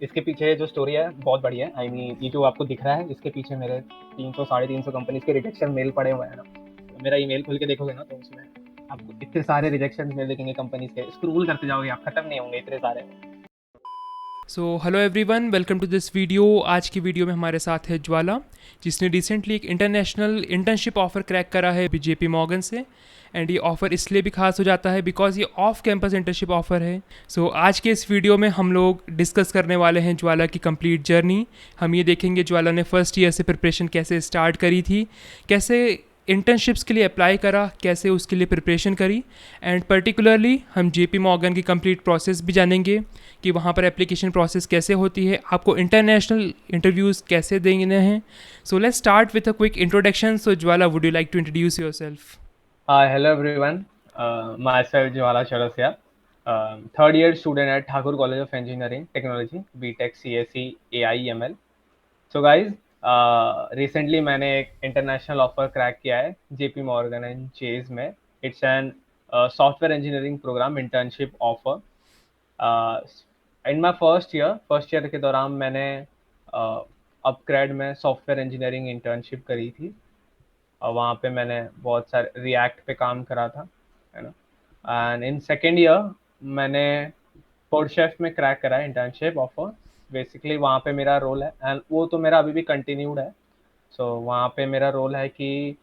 इसके पीछे जो स्टोरी है बहुत बड़ी है। आई मीन ये जो आपको दिख रहा है इसके पीछे मेरे 300 साढ़े 300 कंपनीज के रिजेक्शन मेल पड़े हुए हैं ना। तो मेरा ईमेल खोल के देखोगे ना तो उसमें आपको इतने सारे रिजेक्शन मेल दिखेंगे कंपनीज के, स्क्रॉल करते जाओगे आप, खत्म नहीं होंगे इतने सारे। So hello everyone, welcome to this video. आज की वीडियो में हमारे साथ है ज्वाला, जिसने रिसेंटली एक इंटरनेशनल इंटर्नशिप ऑफर क्रैक करा है जेपी मॉर्गन से। एंड ये ऑफ़र इसलिए भी खास हो जाता है बिकॉज ये ऑफ कैंपस इंटर्नशिप ऑफर है। सो आज के इस वीडियो में हम लोग डिस्कस करने वाले हैं ज्वाला की कंप्लीट जर्नी। हम ये देखेंगे ज्वाला ने फर्स्ट ईयर से प्रिपरेशन कैसे स्टार्ट करी थी, कैसे इंटर्नशिप्स के लिए अप्लाई करा, कैसे उसके लिए प्रिपरेशन करी, एंड पर्टिकुलरली हम जेपी मॉर्गन की कंप्लीट प्रोसेस भी जानेंगे कि वहाँ पर एप्लीकेशन प्रोसेस कैसे होती है, आपको इंटरनेशनल इंटरव्यूज़ कैसे देने हैं। So let's start with a quick introduction. So Jwala, would you like to introduce yourself? Hello everyone, myself Jwala Chaurasia, third year student at Thakur college of engineering technology, BTech CSC AI ML। So guys, recently मैंने एक international offer crack किया है JP Morgan and Chase में। It's an software engineering program internship offer. In my first year के दौरान मैंने upgrade में software engineering internship करी थी, और वहाँ पे मैंने बहुत सारे रिएक्ट पे काम करा था, है ना। एंड इन सेकेंड ईयर मैंने पोर्टशेफ में क्रैक करा इंटर्नशिप ऑफर। बेसिकली वहाँ पे मेरा रोल है, एंड वो तो मेरा अभी भी कंटिन्यूड है। सो वहाँ पे मेरा रोल है कि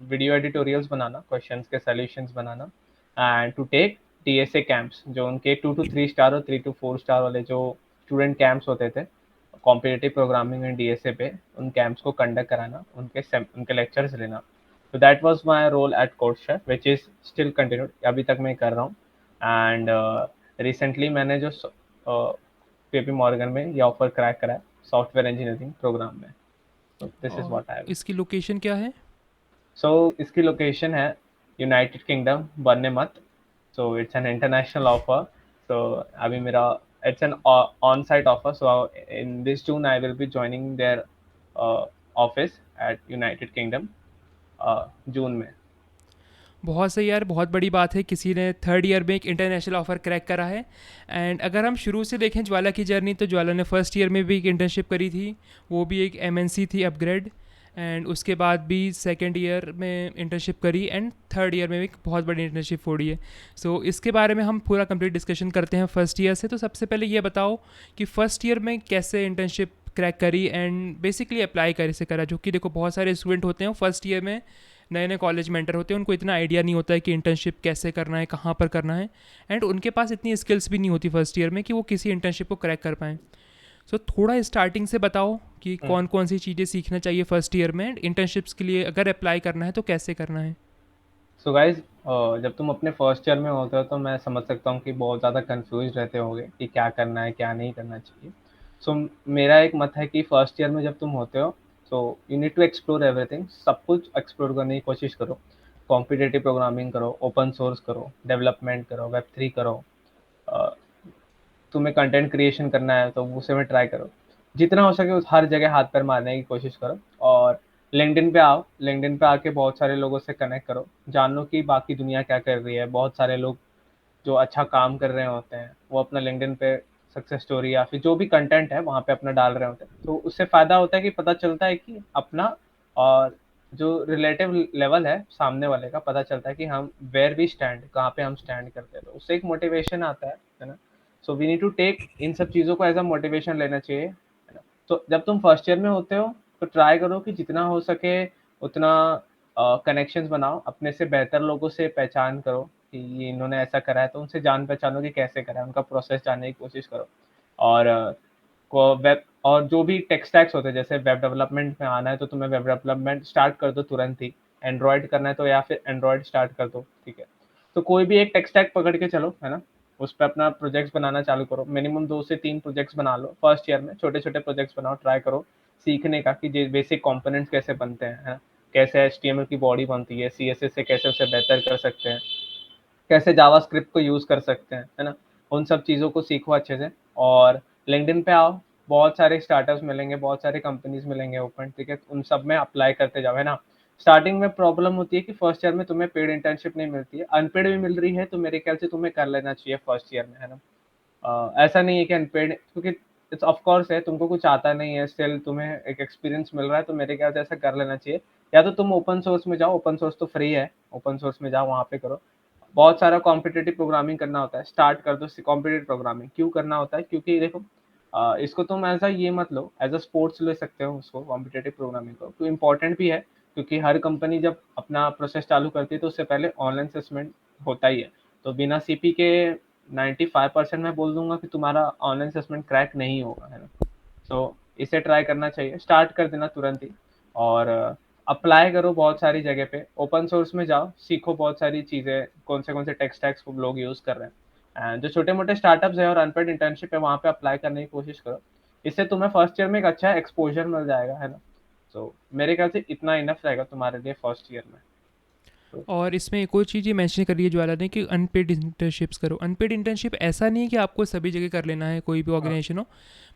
वीडियो एडिटोरियल्स बनाना, क्वेश्चंस के सॉल्यूशंस बनाना, and to take DSA camps, जो उनके 2 to 3 स्टार और 3 to 4 स्टार वाले जो स्टूडेंट कैंप्स होते थे कॉम्पिटिटिव प्रोग्रामिंग एंड DSA पे, उन कैंप्स को कंडक्ट कराना, उनके लेक्चर्स लेना। तो that was my role at course chef which is still continued, अभी तक मैं कर रहा हूँ। एंड रिसेंटली मैंने जो JP मॉर्गन में ये ऑफर क्रैक करा है सॉफ्टवेयर इंजीनियरिंग प्रोग्राम में। तो दिस इज और व्हाट आई। इसकी लोकेशन क्या है? सो इसकी लोकेशन है United Kingdom, Bournemouth. So it's an international offer. So अभी मेरा it's an on site offer. So in this June I will be joining their office at United Kingdom June में। बहुत सही यार, बहुत बड़ी बात है किसी ने थर्ड ईयर में एक इंटरनेशनल ऑफर क्रैक करा है। एंड अगर हम शुरू से देखें ज्वाला की जर्नी, तो ज्वाला ने फर्स्ट ईयर में भी एक इंटर्नशिप करी थी, वो भी एक एमएनसी थी, अपग्रेड। एंड उसके बाद भी सेकेंड ईयर में इंटर्नशिप करी, एंड थर्ड ईयर में भी एक बहुत बड़ी इंटर्नशिप फोड़ी है। सो इसके बारे में हम पूरा कंप्लीट डिस्कशन करते हैं फर्स्ट ईयर से। तो सबसे पहले ये बताओ कि फर्स्ट ईयर में कैसे इंटर्नशिप क्रैक करी एंड बेसिकली अप्लाई कैसे करा। जो कि देखो, बहुत सारे स्टूडेंट होते हैं फर्स्ट ईयर में, नए नए कॉलेज में एंटर होते हैं, उनको इतना आइडिया नहीं होता है कि इंटर्नशिप कैसे करना है, कहाँ पर करना है, एंड उनके पास इतनी स्किल्स भी नहीं होती फर्स्ट ईयर में कि वो किसी इंटर्नशिप को क्रैक कर पाएँ। सो थोड़ा स्टार्टिंग से बताओ कि कौन कौन सी चीज़ें सीखना चाहिए फर्स्ट ईयर में, एंड इंटर्नशिप्स के लिए अगर अप्लाई करना है तो कैसे करना है। सो गाइज, जब तुम अपने फर्स्ट ईयर में होते हो तो मैं समझ सकता हूँ कि बहुत ज़्यादा कंफ्यूज रहते होगे कि क्या करना है क्या नहीं करना चाहिए। सो मेरा एक मत है कि फर्स्ट ईयर में जब तुम होते हो तो you need to explore everything, सब कुछ एक्सप्लोर करने की कोशिश करो। कॉम्पिटिटिव प्रोग्रामिंग करो, ओपन सोर्स करो, डेवलपमेंट करो, Web3 करो, अ, तुम्हें कंटेंट क्रिएशन करना है तो उसे में ट्राई करो। जितना हो सके उस हर जगह हाथ पैर मारने की कोशिश करो। और लिंक्डइन पे आओ, लिंक्डइन पे आके बहुत सारे लोगों से कनेक्ट करो, जान लो कि बाकी दुनिया क्या कर रही है। बहुत सारे लोग जो अच्छा काम कर रहे होते हैं वो अपना लिंक्डइन पे सक्सेस स्टोरी या फिर जो भी कंटेंट है वहाँ पे अपना डाल रहे होते हैं। तो उससे फ़ायदा होता है कि पता चलता है कि अपना और जो रिलेटिव लेवल है सामने वाले का पता चलता है कि हम वेयर वी स्टैंड, कहाँ पे हम स्टैंड करते हैं। तो उससे एक मोटिवेशन आता है ना। So we need to take in सब चीज़ों को एज अ मोटिवेशन लेना चाहिए, है ना। तो जब तुम फर्स्ट ईयर में होते हो तो ट्राई करो कि जितना हो सके उतना कनेक्शंस बनाओ, अपने से बेहतर लोगों से पहचान करो कि ये इन्होंने ऐसा करा है, तो उनसे जान पहचानो कि कैसे करा है, उनका प्रोसेस जानने की कोशिश करो। और को वेब और जो भी टेक स्टैक्स होते हैं, जैसे वेब डेवलपमेंट में आना है तो तुम्हें वेब डेवलपमेंट स्टार्ट कर दो तुरंत ही। एंड्रॉयड करना है तो या फिर एंड्रॉयड स्टार्ट कर दो, ठीक है। तो कोई भी एक टेक स्टैक पकड़ के चलो, है ना। उस पर अपना प्रोजेक्ट्स बनाना चालू करो, मिनिमम 2 से 3 प्रोजेक्ट्स बना लो फर्स्ट ईयर में, छोटे छोटे प्रोजेक्ट्स बनाओ, ट्राई करो सीखने का कि बेसिक कंपोनेंट्स कैसे बनते हैं, है ना? कैसे HTML की बॉडी बनती है, CSS से कैसे उसे बेहतर कर सकते हैं, कैसे जावास्क्रिप्ट को यूज़ कर सकते हैं, है ना? उन सब चीज़ों को सीखो अच्छे से। और लिंक्डइन पे आओ, बहुत सारे स्टार्टअप्स मिलेंगे, बहुत सारे कंपनीज मिलेंगे ओपन, ठीक है। उन सब में अप्लाई करते जाओ, है ना। स्टार्टिंग में प्रॉब्लम होती है कि फर्स्ट ईयर में तुम्हें पेड इंटर्नशिप नहीं मिलती है, अनपेड भी मिल रही है, तो मेरे ख्याल से तुम्हें कर लेना चाहिए फर्स्ट ईयर में, है ना। ऐसा नहीं है कि अनपेड, क्योंकि इट्स ऑफ कोर्स है, तुमको कुछ आता नहीं है, स्टिल तुम्हें एक एक्सपीरियंस मिल रहा है, तो मेरे ख्याल से ऐसा कर लेना चाहिए। या तो तुम ओपन सोर्स में जाओ, ओपन सोर्स तो फ्री है, ओपन सोर्स में जाओ, वहाँ पे करो। बहुत सारा कॉम्पिटिटिव प्रोग्रामिंग करना होता है, स्टार्ट कर दो कॉम्पिटिटिव प्रोग्रामिंग। क्यों करना होता है? क्योंकि देखो, इसको तुम एज अ ये मत लो, एज अ स्पोर्ट्स ले सकते हो उसको, कॉम्पिटिटिव प्रोग्रामिंग को, तो इम्पोर्टेंट भी है। क्योंकि हर कंपनी जब अपना प्रोसेस चालू करती है तो उससे पहले ऑनलाइन असेसमेंट होता ही है। तो बिना सीपी के 95% मैं बोल दूंगा कि तुम्हारा ऑनलाइन असेसमेंट क्रैक नहीं होगा, है ना। सो इसे ट्राई करना चाहिए, स्टार्ट कर देना तुरंत ही। और अप्लाई करो बहुत सारी जगह पे, ओपन सोर्स में जाओ, सीखो बहुत सारी चीज़ें, कौन से टेक स्टैक्स को लोग यूज़ कर रहे हैं। जो छोटे मोटे स्टार्टअप्स है और अनपेड इंटर्नशिप है, वहाँ पे अप्लाई करने की कोशिश करो। इससे तुम्हें फर्स्ट ईयर में एक अच्छा एक्सपोजर मिल जाएगा, है ना। सो मेरे ख्याल से इतना इनफ रहेगा तुम्हारे लिए फर्स्ट ईयर में। तो और इसमें एक और चीज़ ये मेंशन करी है ज्वाला ने कि अनपेड इंटर्नशिप्स करो। अनपेड इंटर्नशिप ऐसा नहीं है कि आपको सभी जगह कर लेना है, कोई भी हाँ। ऑर्गेनाइजेशन हो,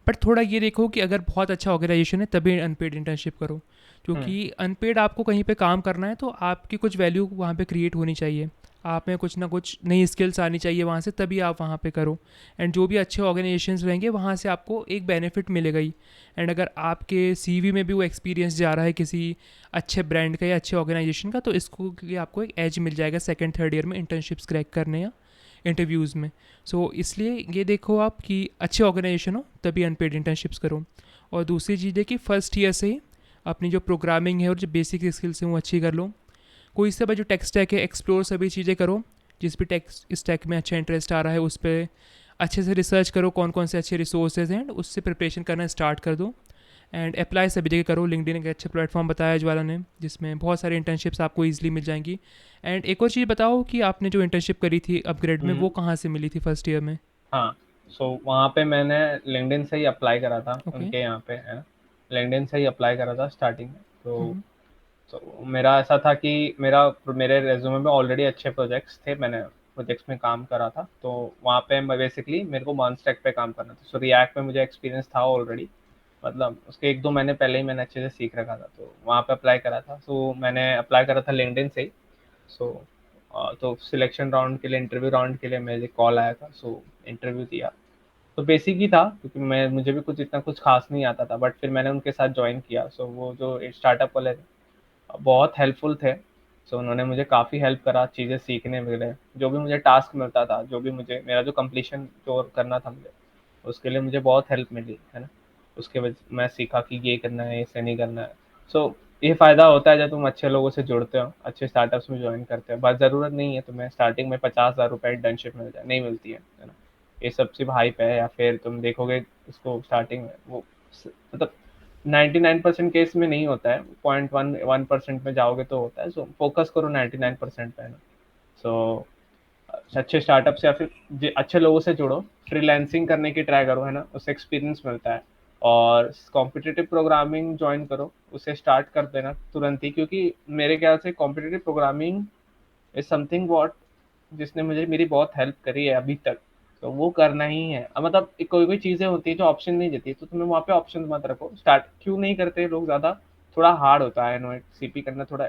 बट थोड़ा ये देखो कि अगर बहुत अच्छा ऑर्गेनाइजेशन है तभी अनपेड इंटर्नशिप करो। हम्म। क्योंकि अनपेड आपको कहीं पे काम करना है तो आपकी कुछ वैल्यू वहाँ पे क्रिएट होनी चाहिए, आप में कुछ ना कुछ नई स्किल्स आनी चाहिए वहाँ से, तभी आप वहाँ पे करो। एंड जो भी अच्छे ऑर्गेनाइजेशंस रहेंगे वहाँ से आपको एक बेनिफिट मिलेगा ही। एंड अगर आपके सीवी में भी वो एक्सपीरियंस जा रहा है किसी अच्छे ब्रांड का या अच्छे ऑर्गेनाइजेशन का, तो इसको लिए आपको एक एज मिल जाएगा सेकंड थर्ड ईयर में इंटर्नशिप्स क्रैक करने या इंटरव्यूज़ में। सो इसलिए ये देखो आप कि अच्छे ऑर्गेनाइजेशन हो तभी अनपेड इंटर्नशिप्स करो। और दूसरी चीज़ है कि फ़र्स्ट ईयर से ही अपनी जो प्रोग्रामिंग है और जो बेसिक स्किल्स हैं वो अच्छी कर लो। कोई सा जो टेक स्टैक है एक्सप्लोर सभी चीज़ें करो, जिस भी टेक स्टैक में अच्छा इंटरेस्ट आ रहा है उस पर अच्छे से रिसर्च करो, कौन कौन से अच्छे रिसोर्सेज हैं, उससे प्रिपरेशन करना स्टार्ट कर दो। एंड अप्लाई सभी जगह करो। लिंक्डइन एक अच्छा प्लेटफॉर्म बताया ज्वाला ने, जिसमें बहुत सारी इंटर्नशिप्स आपको ईजिली मिल जाएंगी। एंड एक और चीज़ बताओ कि आपने जो इंटर्नशिप करी थी अपग्रेड में, हम्म। वो कहाँ से मिली थी फर्स्ट ईयर में? हाँ। सो वहाँ पे मैंने लिंक्डइन से ही अप्लाई करा था, ओके। उनके यहाँ पे, है ना। लिंक्डइन से ही अप्लाई करा था स्टार्टिंग में। हम्म। तो मेरा ऐसा था कि मेरे रेज्यूमे में ऑलरेडी अच्छे प्रोजेक्ट्स थे, मैंने प्रोजेक्ट्स में काम करा था। तो वहाँ पे मैं बेसिकली, मेरे को वन स्टैक पे काम करना था। सो रिएक्ट में मुझे एक्सपीरियंस था ऑलरेडी, मतलब उसके 1-2 महीने पहले ही मैंने अच्छे से सीख रखा था, तो वहाँ पे अप्लाई करा था। सो मैंने अप्लाई करा था लिंक्डइन से ही। सो तो सिलेक्शन राउंड के लिए, इंटरव्यू राउंड के लिए मेरे कॉल आया था। सो इंटरव्यू दिया। तो बेसिक ही था, क्योंकि मुझे भी कुछ इतना कुछ खास नहीं आता था, बट फिर मैंने उनके साथ ज्वाइन किया। सो वो जो स्टार्टअप वाले बहुत हेल्पफुल थे। सो उन्होंने मुझे काफ़ी हेल्प करा चीज़ें सीखने में। जो भी मुझे टास्क मिलता था, जो भी मुझे, मेरा जो कंप्लीशन जो करना था मुझे, उसके लिए मुझे बहुत हेल्प मिली, है ना। उसके वजह मैं सीखा कि ये करना है, ऐसे नहीं करना है। सो ये फ़ायदा होता है जब तुम अच्छे लोगों से जुड़ते हो, अच्छे स्टार्टअप्स में ज्वाइन करते हो। बस ज़रूरत नहीं है तुम्हें स्टार्टिंग में 50,000 रुपये इंटर्नशिप मिल जाए, नहीं मिलती है ना। ये सब सिर्फ हाइप है, या फिर तुम देखोगे उसको स्टार्टिंग में, वो मतलब 99% केस में नहीं होता है, 0.1% में जाओगे तो होता है। सो फोकस करो 99% पे, है ना। सो अच्छे स्टार्टअप से या फिर अच्छे लोगों से जुड़ो, फ्रीलांसिंग करने की ट्राई करो, है ना, उससे एक्सपीरियंस मिलता है। और कॉम्पिटिटिव प्रोग्रामिंग ज्वाइन करो, उसे स्टार्ट कर देना तुरंत ही, क्योंकि मेरे ख्याल से competitive programming is something what जिसने मुझे मेरी बहुत हेल्प करी है अभी तक। तो वो करना ही है। अब मतलब कोई कोई चीज़ें होती है जो ऑप्शन नहीं देती, तो तुम्हें वहाँ पे ऑप्शन मत रखो। स्टार्ट क्यों नहीं करते लोग ज़्यादा? थोड़ा हार्ड होता है, नो सीपी करना थोड़ा,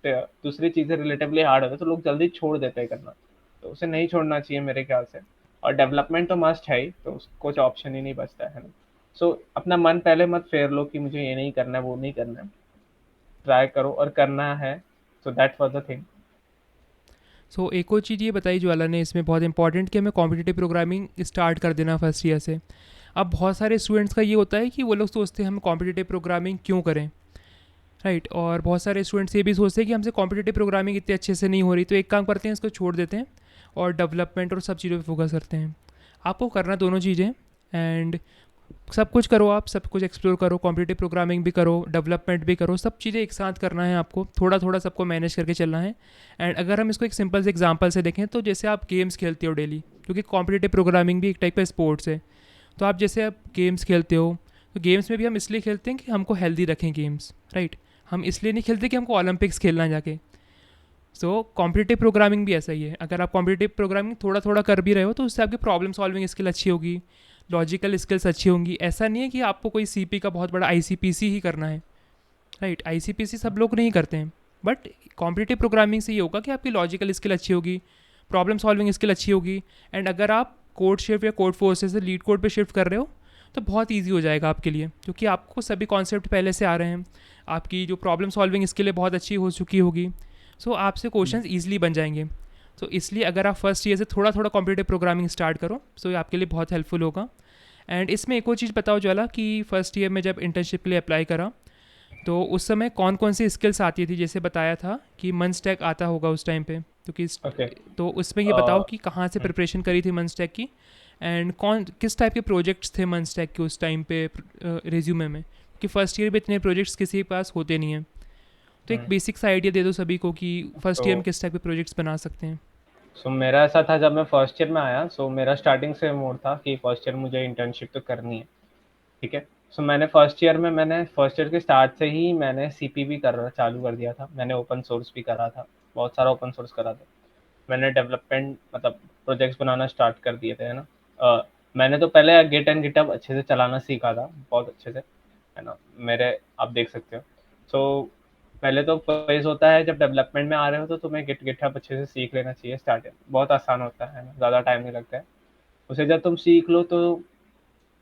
दूसरी चीज़ें रिलेटिवली हार्ड होता है, तो लोग जल्दी छोड़ देते हैं करना। तो उसे नहीं छोड़ना चाहिए मेरे ख्याल से। और डेवलपमेंट तो मस्ट है ही, तो कुछ ऑप्शन ही नहीं बचता है ना। सो अपना मन पहले मत फेर लो कि मुझे ये नहीं करना है, वो नहीं करना है। ट्राई करो और करना है। So that was the thing. So एक और चीज़ ये बताई ज्वाला ने इसमें बहुत इंपॉर्टेंट, कि हमें कॉम्पिटिटिव प्रोग्रामिंग स्टार्ट कर देना फर्स्ट ईयर से। अब बहुत सारे स्टूडेंट्स का ये होता है कि वो लोग सोचते हैं हम कॉम्पिटिटिव प्रोग्रामिंग क्यों करें, राइट। और बहुत सारे स्टूडेंट्स ये भी सोचते हैं कि हमसे कॉम्पिटिटिव प्रोग्रामिंग इतने अच्छे से नहीं हो रही, तो एक काम करते हैं, इसको छोड़ देते हैं और डेवलपमेंट और सब चीज़ों पे फोकस करते हैं। आपको करना दोनों चीज़ें। एंड सब कुछ करो, आप सब कुछ एक्सप्लोर करो, कॉम्पिटिटिव प्रोग्रामिंग भी करो, डेवलपमेंट भी करो, सब चीज़ें एक साथ करना है आपको, थोड़ा थोड़ा सबको मैनेज करके चलना है। एंड अगर हम इसको एक सिंपल से एग्जांपल से देखें, तो जैसे आप गेम्स खेलते हो डेली, क्योंकि कॉम्पिटिटिव प्रोग्रामिंग भी एक टाइप का स्पोर्ट्स है। तो आप जैसे आप गेम्स खेलते हो, तो गेम्स में भी हम इसलिए खेलते हैं कि हमको हेल्दी रखें गेम्स, राइट। हम इसलिए नहीं खेलते कि हमको ओलंपिक्स खेलना है जाके। सो कॉम्पिटिटिव प्रोग्रामिंग भी ऐसा ही है। अगर आप कॉम्पिटिटिव प्रोग्रामिंग थोड़ा थोड़ा कर भी रहे हो, तो उससे आपकी प्रॉब्लम सॉल्विंग स्किल अच्छी होगी, लॉजिकल स्किल्स अच्छी होंगी। ऐसा नहीं है कि आपको कोई सीपी का बहुत बड़ा आईसीपीसी ही करना है, राइट। आईसीपीसी सब लोग नहीं करते हैं, बट कॉम्पिटिटिव प्रोग्रामिंग से ये होगा कि आपकी लॉजिकल स्किल अच्छी होगी, प्रॉब्लम सॉल्विंग स्किल अच्छी होगी। एंड अगर आप कोड शिफ्ट या कोड फोर्सेस से लीड कोड पे शिफ्ट कर रहे हो तो बहुत ईजी हो जाएगा आपके लिए, क्योंकि आपको सभी कॉन्सेप्ट पहले से आ रहे हैं, आपकी जो प्रॉब्लम सॉल्विंग इसके लिए बहुत अच्छी हो चुकी होगी। सो आपसे क्वेश्चंस ईजिली बन जाएंगे। तो इसलिए अगर आप फर्स्ट ईयर से थोड़ा थोड़ा कॉम्पिटेटिव प्रोग्रामिंग स्टार्ट करो तो ये आपके लिए बहुत हेल्पफुल होगा। एंड इसमें एक और चीज़ बताओ ज्वाला कि फ़र्स्ट ईयर में जब इंटर्नशिप के लिए अप्लाई करा तो उस समय कौन कौन सी स्किल्स आती थी, जैसे बताया था कि मन स्टैक आता होगा उस टाइम पे, क्योंकि ओके। तो उसमें ये बताओ कि कहाँ से प्रिपरेशन करी थी मन स्टैक की, एंड कौन किस टाइप के प्रोजेक्ट्स थे मन स्टैक के उस टाइम पे रिज्यूमे में, कि फ़र्स्ट ईयर में इतने प्रोजेक्ट्स किसी के पास होते नहीं हैं। तो एक बेसिक सा आइडिया दे दो सभी को कि फर्स्ट ईयर में तो किस टाइप के प्रोजेक्ट्स बना सकते हैं। मेरा ऐसा था जब मैं फर्स्ट ईयर में आया, मेरा स्टार्टिंग से मोड था कि फर्स्ट ईयर मुझे इंटर्नशिप तो करनी है, ठीक है। मैंने फर्स्ट ईयर के स्टार्ट से ही मैंने सीपीवी करना चालू कर दिया था। मैंने ओपन सोर्स भी करा था, बहुत सारा ओपन सोर्स करा था। मैंने डेवलपमेंट मतलब प्रोजेक्ट्स बनाना स्टार्ट कर दिए थे, है ना। मैंने तो पहले गिट एंड गिटहब अच्छे से चलाना सीखा था, बहुत अच्छे से, है ना। मेरे आप देख सकते हो। सो पहले तो फेज होता है जब डेवलपमेंट में आ रहे हो तो तुम्हें गिट गिटहब अच्छे से सीख लेना चाहिए। स्टार्टिंग बहुत आसान होता है ना, ज़्यादा टाइम नहीं लगता है। उसे जब तुम सीख लो तो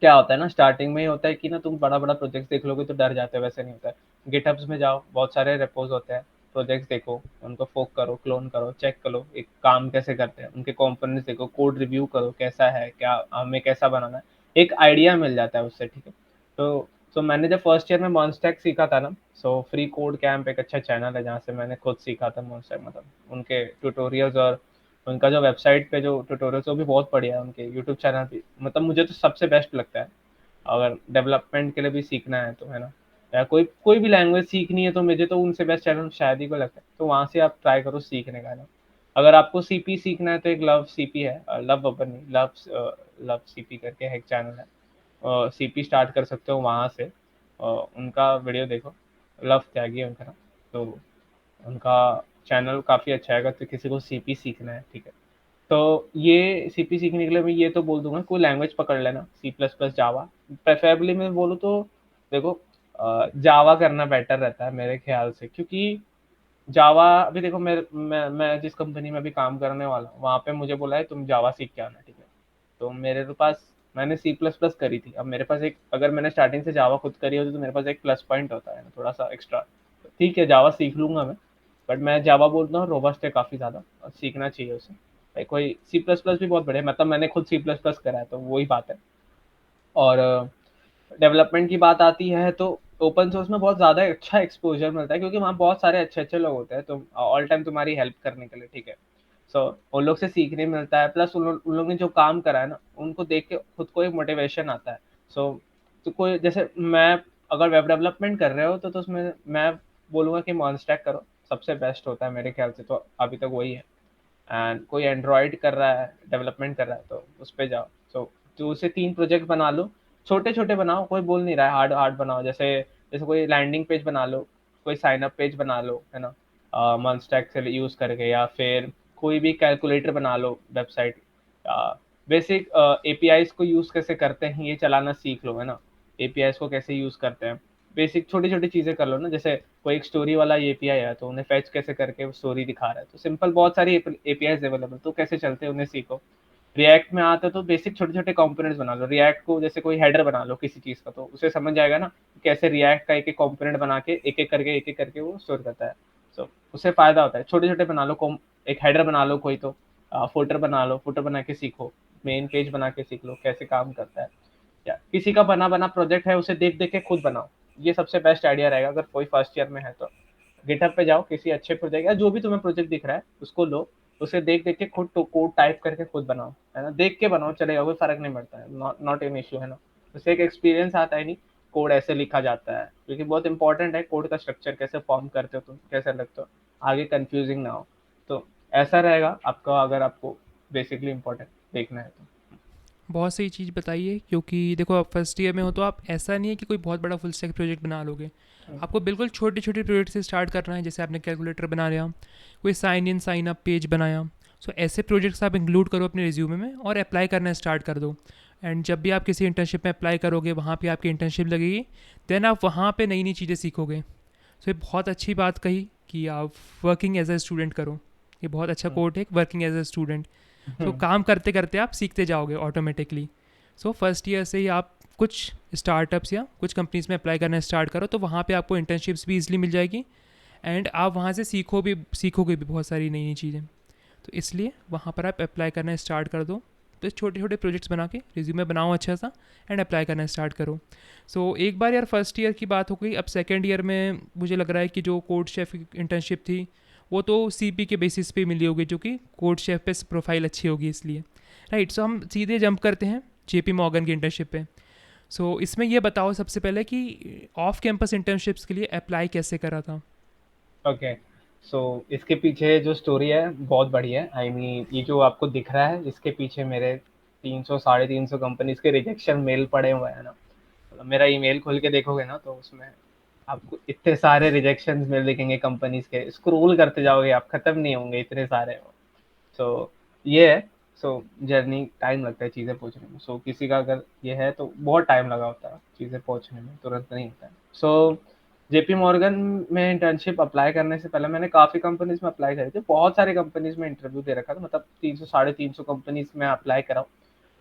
क्या होता है ना, स्टार्टिंग में ही होता है कि ना तुम बड़ा बड़ा प्रोजेक्ट देख लोगे तो डर जाते हो, वैसे नहीं होता है। गिटहब्स में जाओ, बहुत सारे रेपोज होते हैं, प्रोजेक्ट्स देखो, उनको फोक करो, क्लोन करो, चेक करो एक काम कैसे करते हैं, उनके कंपोनेंट्स देखो, कोड रिव्यू करो कैसा है, क्या हमें कैसा बनाना है, एक आइडिया मिल जाता है उससे, ठीक है। तो मैंने जब फर्स्ट ईयर में मॉन्स्टैक सीखा था ना, फ्री कोड कैंप एक अच्छा चैनल है जहाँ से मैंने खुद सीखा था मॉन्स्टैक, मतलब उनके ट्यूटोरियल्स और उनका जो वेबसाइट पे जो ट्यूटोरियल्स वो भी बहुत बढ़िया है, उनके यूट्यूब चैनल भी, मतलब मुझे तो सबसे बेस्ट लगता है। अगर डेवलपमेंट के लिए भी सीखना है तो, है ना, या कोई कोई भी लैंग्वेज सीखनी है तो मुझे तो उनसे बेस्ट चैनल शायद ही को लगता है, तो वहाँ से आप ट्राई करो सीखने का, है ना। अगर आपको सीपी सीखना है तो एक लव सीपी है, लव बबर नहीं, लव सीपी करके है एक चैनल है, सीपी स्टार्ट कर सकते हो वहाँ से। उनका वीडियो देखो, लव त्यागी है उनका नाम। तो उनका चैनल काफ़ी अच्छा है अगर तो किसी को सीपी सीखना है, ठीक है। तो ये सीपी सीखने के लिए मैं ये तो बोल दूंगा कोई लैंग्वेज पकड़ लेना, C plus plus Java, preferably मैं बोलूँ तो। देखो, जावा करना बेटर रहता है मेरे ख्याल से, क्योंकि जावा अभी देखो, मैं जिस कंपनी में अभी काम करने वाला हूँ वहाँ पे मुझे बोला है तुम जावा सीख के आना, ठीक है। तो मेरे तो पास मैंने सी प्लस प्लस करी थी, अब मेरे पास एक, अगर मैंने स्टार्टिंग से जावा खुद करी होती तो मेरे पास एक प्लस पॉइंट होता है ना, थोड़ा सा एक्स्ट्रा। ठीक है, जावा सीख लूंगा मैं, बट मैं जावा बोलता हूँ रोबस्ट है काफ़ी ज़्यादा, और सीखना चाहिए उसे भाई। कोई सी प्लस प्लस भी बहुत बढ़िया, मतलब मैंने खुद सी प्लस प्लस करा है तो वही बात है। और डेवलपमेंट की बात आती है तो ओपन सोर्स में बहुत ज़्यादा अच्छा एक्सपोजर मिलता है, क्योंकि वहाँ बहुत सारे अच्छे अच्छे लोग होते हैं, तो ऑल टाइम तुम्हारी हेल्प करने के लिए, ठीक है। उन लोग से सीखने मिलता है, प्लस उन लोग ने जो काम करा है ना उनको देख के खुद को एक मोटिवेशन आता है। सो तो कोई जैसे मैं, अगर वेब डेवलपमेंट कर रहे हो तो उसमें मैं बोलूँगा कि मॉन्स्टैक करो, सबसे बेस्ट होता है मेरे ख्याल से, तो अभी तक वही है। एंड कोई एंड्रॉयड कर रहा है, डेवलपमेंट कर रहा है तो उस पे जाओ। सो 2 से 3 प्रोजेक्ट बना लो, छोटे छोटे बनाओ, कोई बोल नहीं रहा है हार्ड हार्ड बनाओ। जैसे जैसे कोई लैंडिंग पेज बना लो, कोई साइन अप पेज बना लो, है ना, मॉन्स्टैक से यूज़ करके, या फिर कोई भी कैलकुलेटर बना लो, वेबसाइट, बेसिक एपीआईज को यूज़ कैसे करते हैं ये चलाना सीख लो, है ना। एपीआईज को कैसे यूज़ करते हैं, बेसिक छोटी छोटी चीज़ें कर लो ना। जैसे कोई एक स्टोरी वाला एपीआई है तो उन्हें फैच कैसे करके स्टोरी दिखा रहा है, तो सिंपल बहुत सारी एपीआईज अवेलेबल, तो कैसे चलते हैं उन्हें सीखो। रिएक्ट में आते तो बेसिक छोटे छोटे कंपोनेंट्स बना लो, रिएक्ट को जैसे कोई हेडर बना लो किसी चीज़ का, तो उसे समझ जाएगा ना कैसे रिएक्ट का एक एक कंपोनेंट बना के एक एक करके वो स्टोर करता है। सो उससे फायदा होता है, छोटे छोटे बना लो, एक हेडर बना लो कोई, तो फुटर बना लो, फुटर बना के सीखो, मेन पेज बना के सीख लो कैसे काम करता है। या किसी का बना बना प्रोजेक्ट है उसे देख देख के खुद बनाओ, ये सबसे बेस्ट आइडिया रहेगा अगर कोई फर्स्ट ईयर में है तो। गिटहब पे जाओ, किसी अच्छे प्रोजेक्ट या जो भी तुम्हें प्रोजेक्ट दिख रहा है उसको लो, उसे देख देख के खुद तो कोड टाइप करके खुद बनाओ, है ना। देख के बनाओ चलेगा, कोई फर्क नहीं पड़ता है, नॉट एन इश्यू, है ना। उससे एक एक्सपीरियंस आता है, नहीं कोड ऐसे लिखा जाता है, क्योंकि बहुत इंपॉर्टेंट है कोड का स्ट्रक्चर, कैसे फॉर्म करते हो तुम, कैसे लगते हो, आगे कंफ्यूजिंग ना हो। तो ऐसा रहेगा आपका, अगर आपको बेसिकली इंपॉर्टेंट देखना है तो। बहुत सही चीज़ बताई है, क्योंकि देखो आप फर्स्ट ईयर में हो तो आप ऐसा नहीं है कि कोई बहुत बड़ा फुल स्टैक प्रोजेक्ट बना लोगे। आपको बिल्कुल छोटे छोटे प्रोजेक्ट से स्टार्ट करना है, जैसे आपने कैलकुलेटर बना लिया, कोई sign in sign up page बनाया। सो ऐसे प्रोजेक्ट्स आप इंक्लूड करो अपने रिज्यूमे में और अप्लाई करना स्टार्ट कर दो। एंड जब भी आप किसी इंटर्नशिप में अप्लाई करोगे, वहाँ पे आपकी इंटर्नशिप लगेगी, देन आप वहाँ पे नई नई चीज़ें सीखोगे। सो ये बहुत अच्छी बात कही कि आप वर्किंग एज ए स्टूडेंट करो। ये बहुत अच्छा कोट है, वर्किंग एज ए स्टूडेंट। सो काम करते करते आप सीखते जाओगे ऑटोमेटिकली। सो फर्स्ट ईयर से ही आप कुछ स्टार्टअप्स या कुछ कंपनीज में अप्लाई करना स्टार्ट करो, तो वहाँ पे आपको इंटर्नशिप्स भी इजीली मिल जाएगी, एंड आप वहाँ से सीखोगे भी बहुत सारी नई नई चीज़ें। तो इसलिए वहाँ पर आप अप्लाई करना स्टार्ट कर दो। तो छोटे छोटे प्रोजेक्ट्स बना के रिज्यूमे बनाओ अच्छा सा, एंड अप्लाई करना स्टार्ट करो। सो एक बार यार फर्स्ट ईयर की बात हो गई। अब सेकेंड ईयर में मुझे लग रहा है कि जो कोड शेफ़ इंटर्नशिप थी वो तो सीपी के बेसिस पे मिली होगी, जो कि कोड शेफ़ पे प्रोफाइल अच्छी होगी इसलिए। राइट, सो हम सीधे जंप करते हैं जेपी मॉर्गन की इंटर्नशिप पे। सो इसमें ये बताओ सबसे पहले कि ऑफ कैंपस इंटर्नशिप्स के लिए अप्लाई कैसे करा था। ओके, सो इसके पीछे जो स्टोरी है बहुत बड़ी है। आई मीन ये जो आपको दिख रहा है इसके पीछे मेरे 300 साढ़े 300 कंपनीज के रिजेक्शन मेल पड़े हुए हैं ना। मतलब मेरा ईमेल खोल के देखोगे ना तो उसमें आपको इतने सारे रिजेक्शन मेल दिखेंगे कंपनीज के, स्क्रॉल करते जाओगे आप, खत्म नहीं होंगे इतने सारे। सो ये है। सो जर्नी टाइम लगता है चीज़ें पहुंचने में। सो किसी का अगर ये है तो बहुत टाइम लगा होता है चीज़ें पहुंचने में, तुरंत नहीं होता है। सो जेपी मॉर्गन में इंटर्नशिप अप्लाई करने से पहले मैंने काफ़ी कंपनीज में अप्लाई करी थी, बहुत सारी कंपनीज में इंटरव्यू दे रखा था। मतलब 300 साढ़े 300 कंपनीज में अप्लाई करा।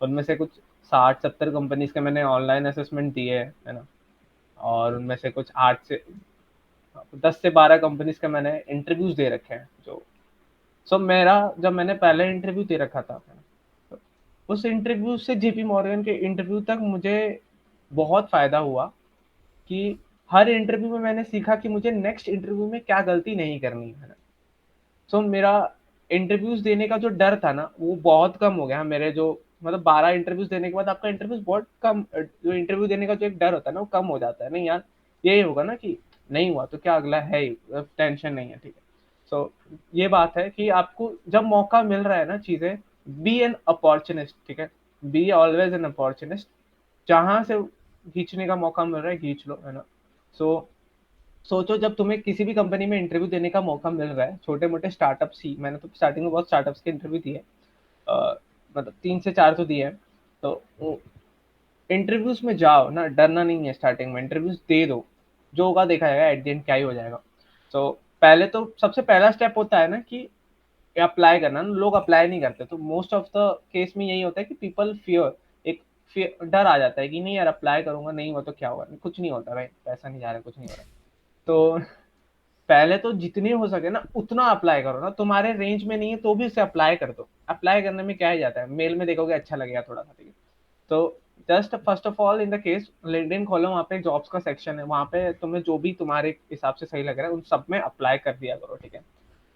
उनमें से कुछ 60-70 कंपनीज के मैंने ऑनलाइन असेसमेंट दिए है ना। और उनमें से कुछ 10 से 12 कंपनीज के मैंने इंटरव्यूज दे रखे हैं। जो मेरा जब मैंने पहले इंटरव्यू दे रखा था, तो उस इंटरव्यू से जेपी मॉर्गन के इंटरव्यू तक मुझे बहुत फायदा हुआ कि हर इंटरव्यू में मैंने सीखा कि मुझे नेक्स्ट इंटरव्यू में क्या गलती नहीं करनी है ना। सो मेरा इंटरव्यूज देने का जो डर था ना वो बहुत कम हो गया मेरे जो, मतलब 12 इंटरव्यूज देने के बाद आपका इंटरव्यूज बहुत कम, जो इंटरव्यू देने का जो एक डर होता है ना वो कम हो जाता है। नहीं यार, यही होगा ना कि नहीं हुआ तो क्या, अगला है ही, टेंशन नहीं है, ठीक है। सो ये बात है कि आपको जब मौका मिल रहा है ना चीजें, बी एन अपॉर्चुनिस्ट, ठीक है। Be always an opportunist. जहां से खींचने का मौका मिल रहा है खींच लो, है ना। सो सोचो जब तुम्हें किसी भी कंपनी में इंटरव्यू देने का मौका मिल रहा है, छोटे मोटे स्टार्टअप्स ही, मैंने तो स्टार्टिंग में बहुत स्टार्टअप्स के इंटरव्यू दिए। मतलब 3 से 4 तो दिए हैं। तो इंटरव्यूज में जाओ ना, डरना नहीं है। स्टार्टिंग में इंटरव्यूज दे दो, जो होगा देखा जाएगा, एट द एंड क्या ही हो जाएगा। तो पहले तो सबसे पहला स्टेप होता है ना कि अप्लाई करना ना। लोग अप्लाई नहीं करते, तो मोस्ट ऑफ द केस में यही होता है कि पीपल फियर, एक डर आ जाता है कि नहीं यार अप्लाई करूंगा, नहीं हुआ तो क्या होगा, कुछ नहीं होता भाई, पैसा नहीं जा रहा, कुछ नहीं हो रहा। तो पहले तो जितनी हो सके ना उतना अप्लाई करो ना। तुम्हारे रेंज में नहीं है तो भी उसे अप्लाई कर दो। अप्लाई करने में क्या ही जाता है, मेल में देखोगे अच्छा लगेगा थोड़ा सा, ठीक है। तो just first of all in the case LinkedIn खोलो, वहाँ पे जॉब्स का सेक्शन है, वहाँ पे तुम्हें जो भी तुम्हारे हिसाब से सही लग रहा है उन सब में अप्लाई कर दिया करो, ठीक है।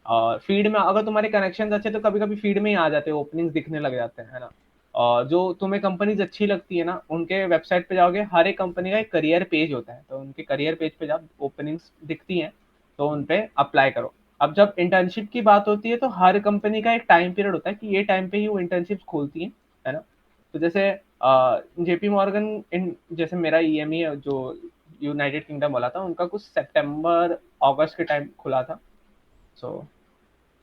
और फीड में अगर तुम्हारे कनेक्शन अच्छे तो कभी कभी फीड में ही आ जाते हैं, ओपनिंग्स दिखने लग जाते हैं, है ना। और जो तुम्हें कंपनीज अच्छी लगती है ना उनके वेबसाइट पे जाओगे, हर एक कंपनी का एक करियर पेज होता है, तो उनके करियर पेज पे जब ओपनिंग्स दिखती हैं तो उन पे अप्लाई करो। अब जब इंटर्नशिप की बात होती है तो हर कंपनी का एक टाइम पीरियड होता है कि ये टाइम पे ही वो इंटर्नशिप खोलती है ना। तो जैसे जेपी मॉर्गन इन, जैसे मेरा ईएमई जो यूनाइटेड किंगडम वाला था, उनका कुछ सितंबर अगस्त के टाइम खुला था। सो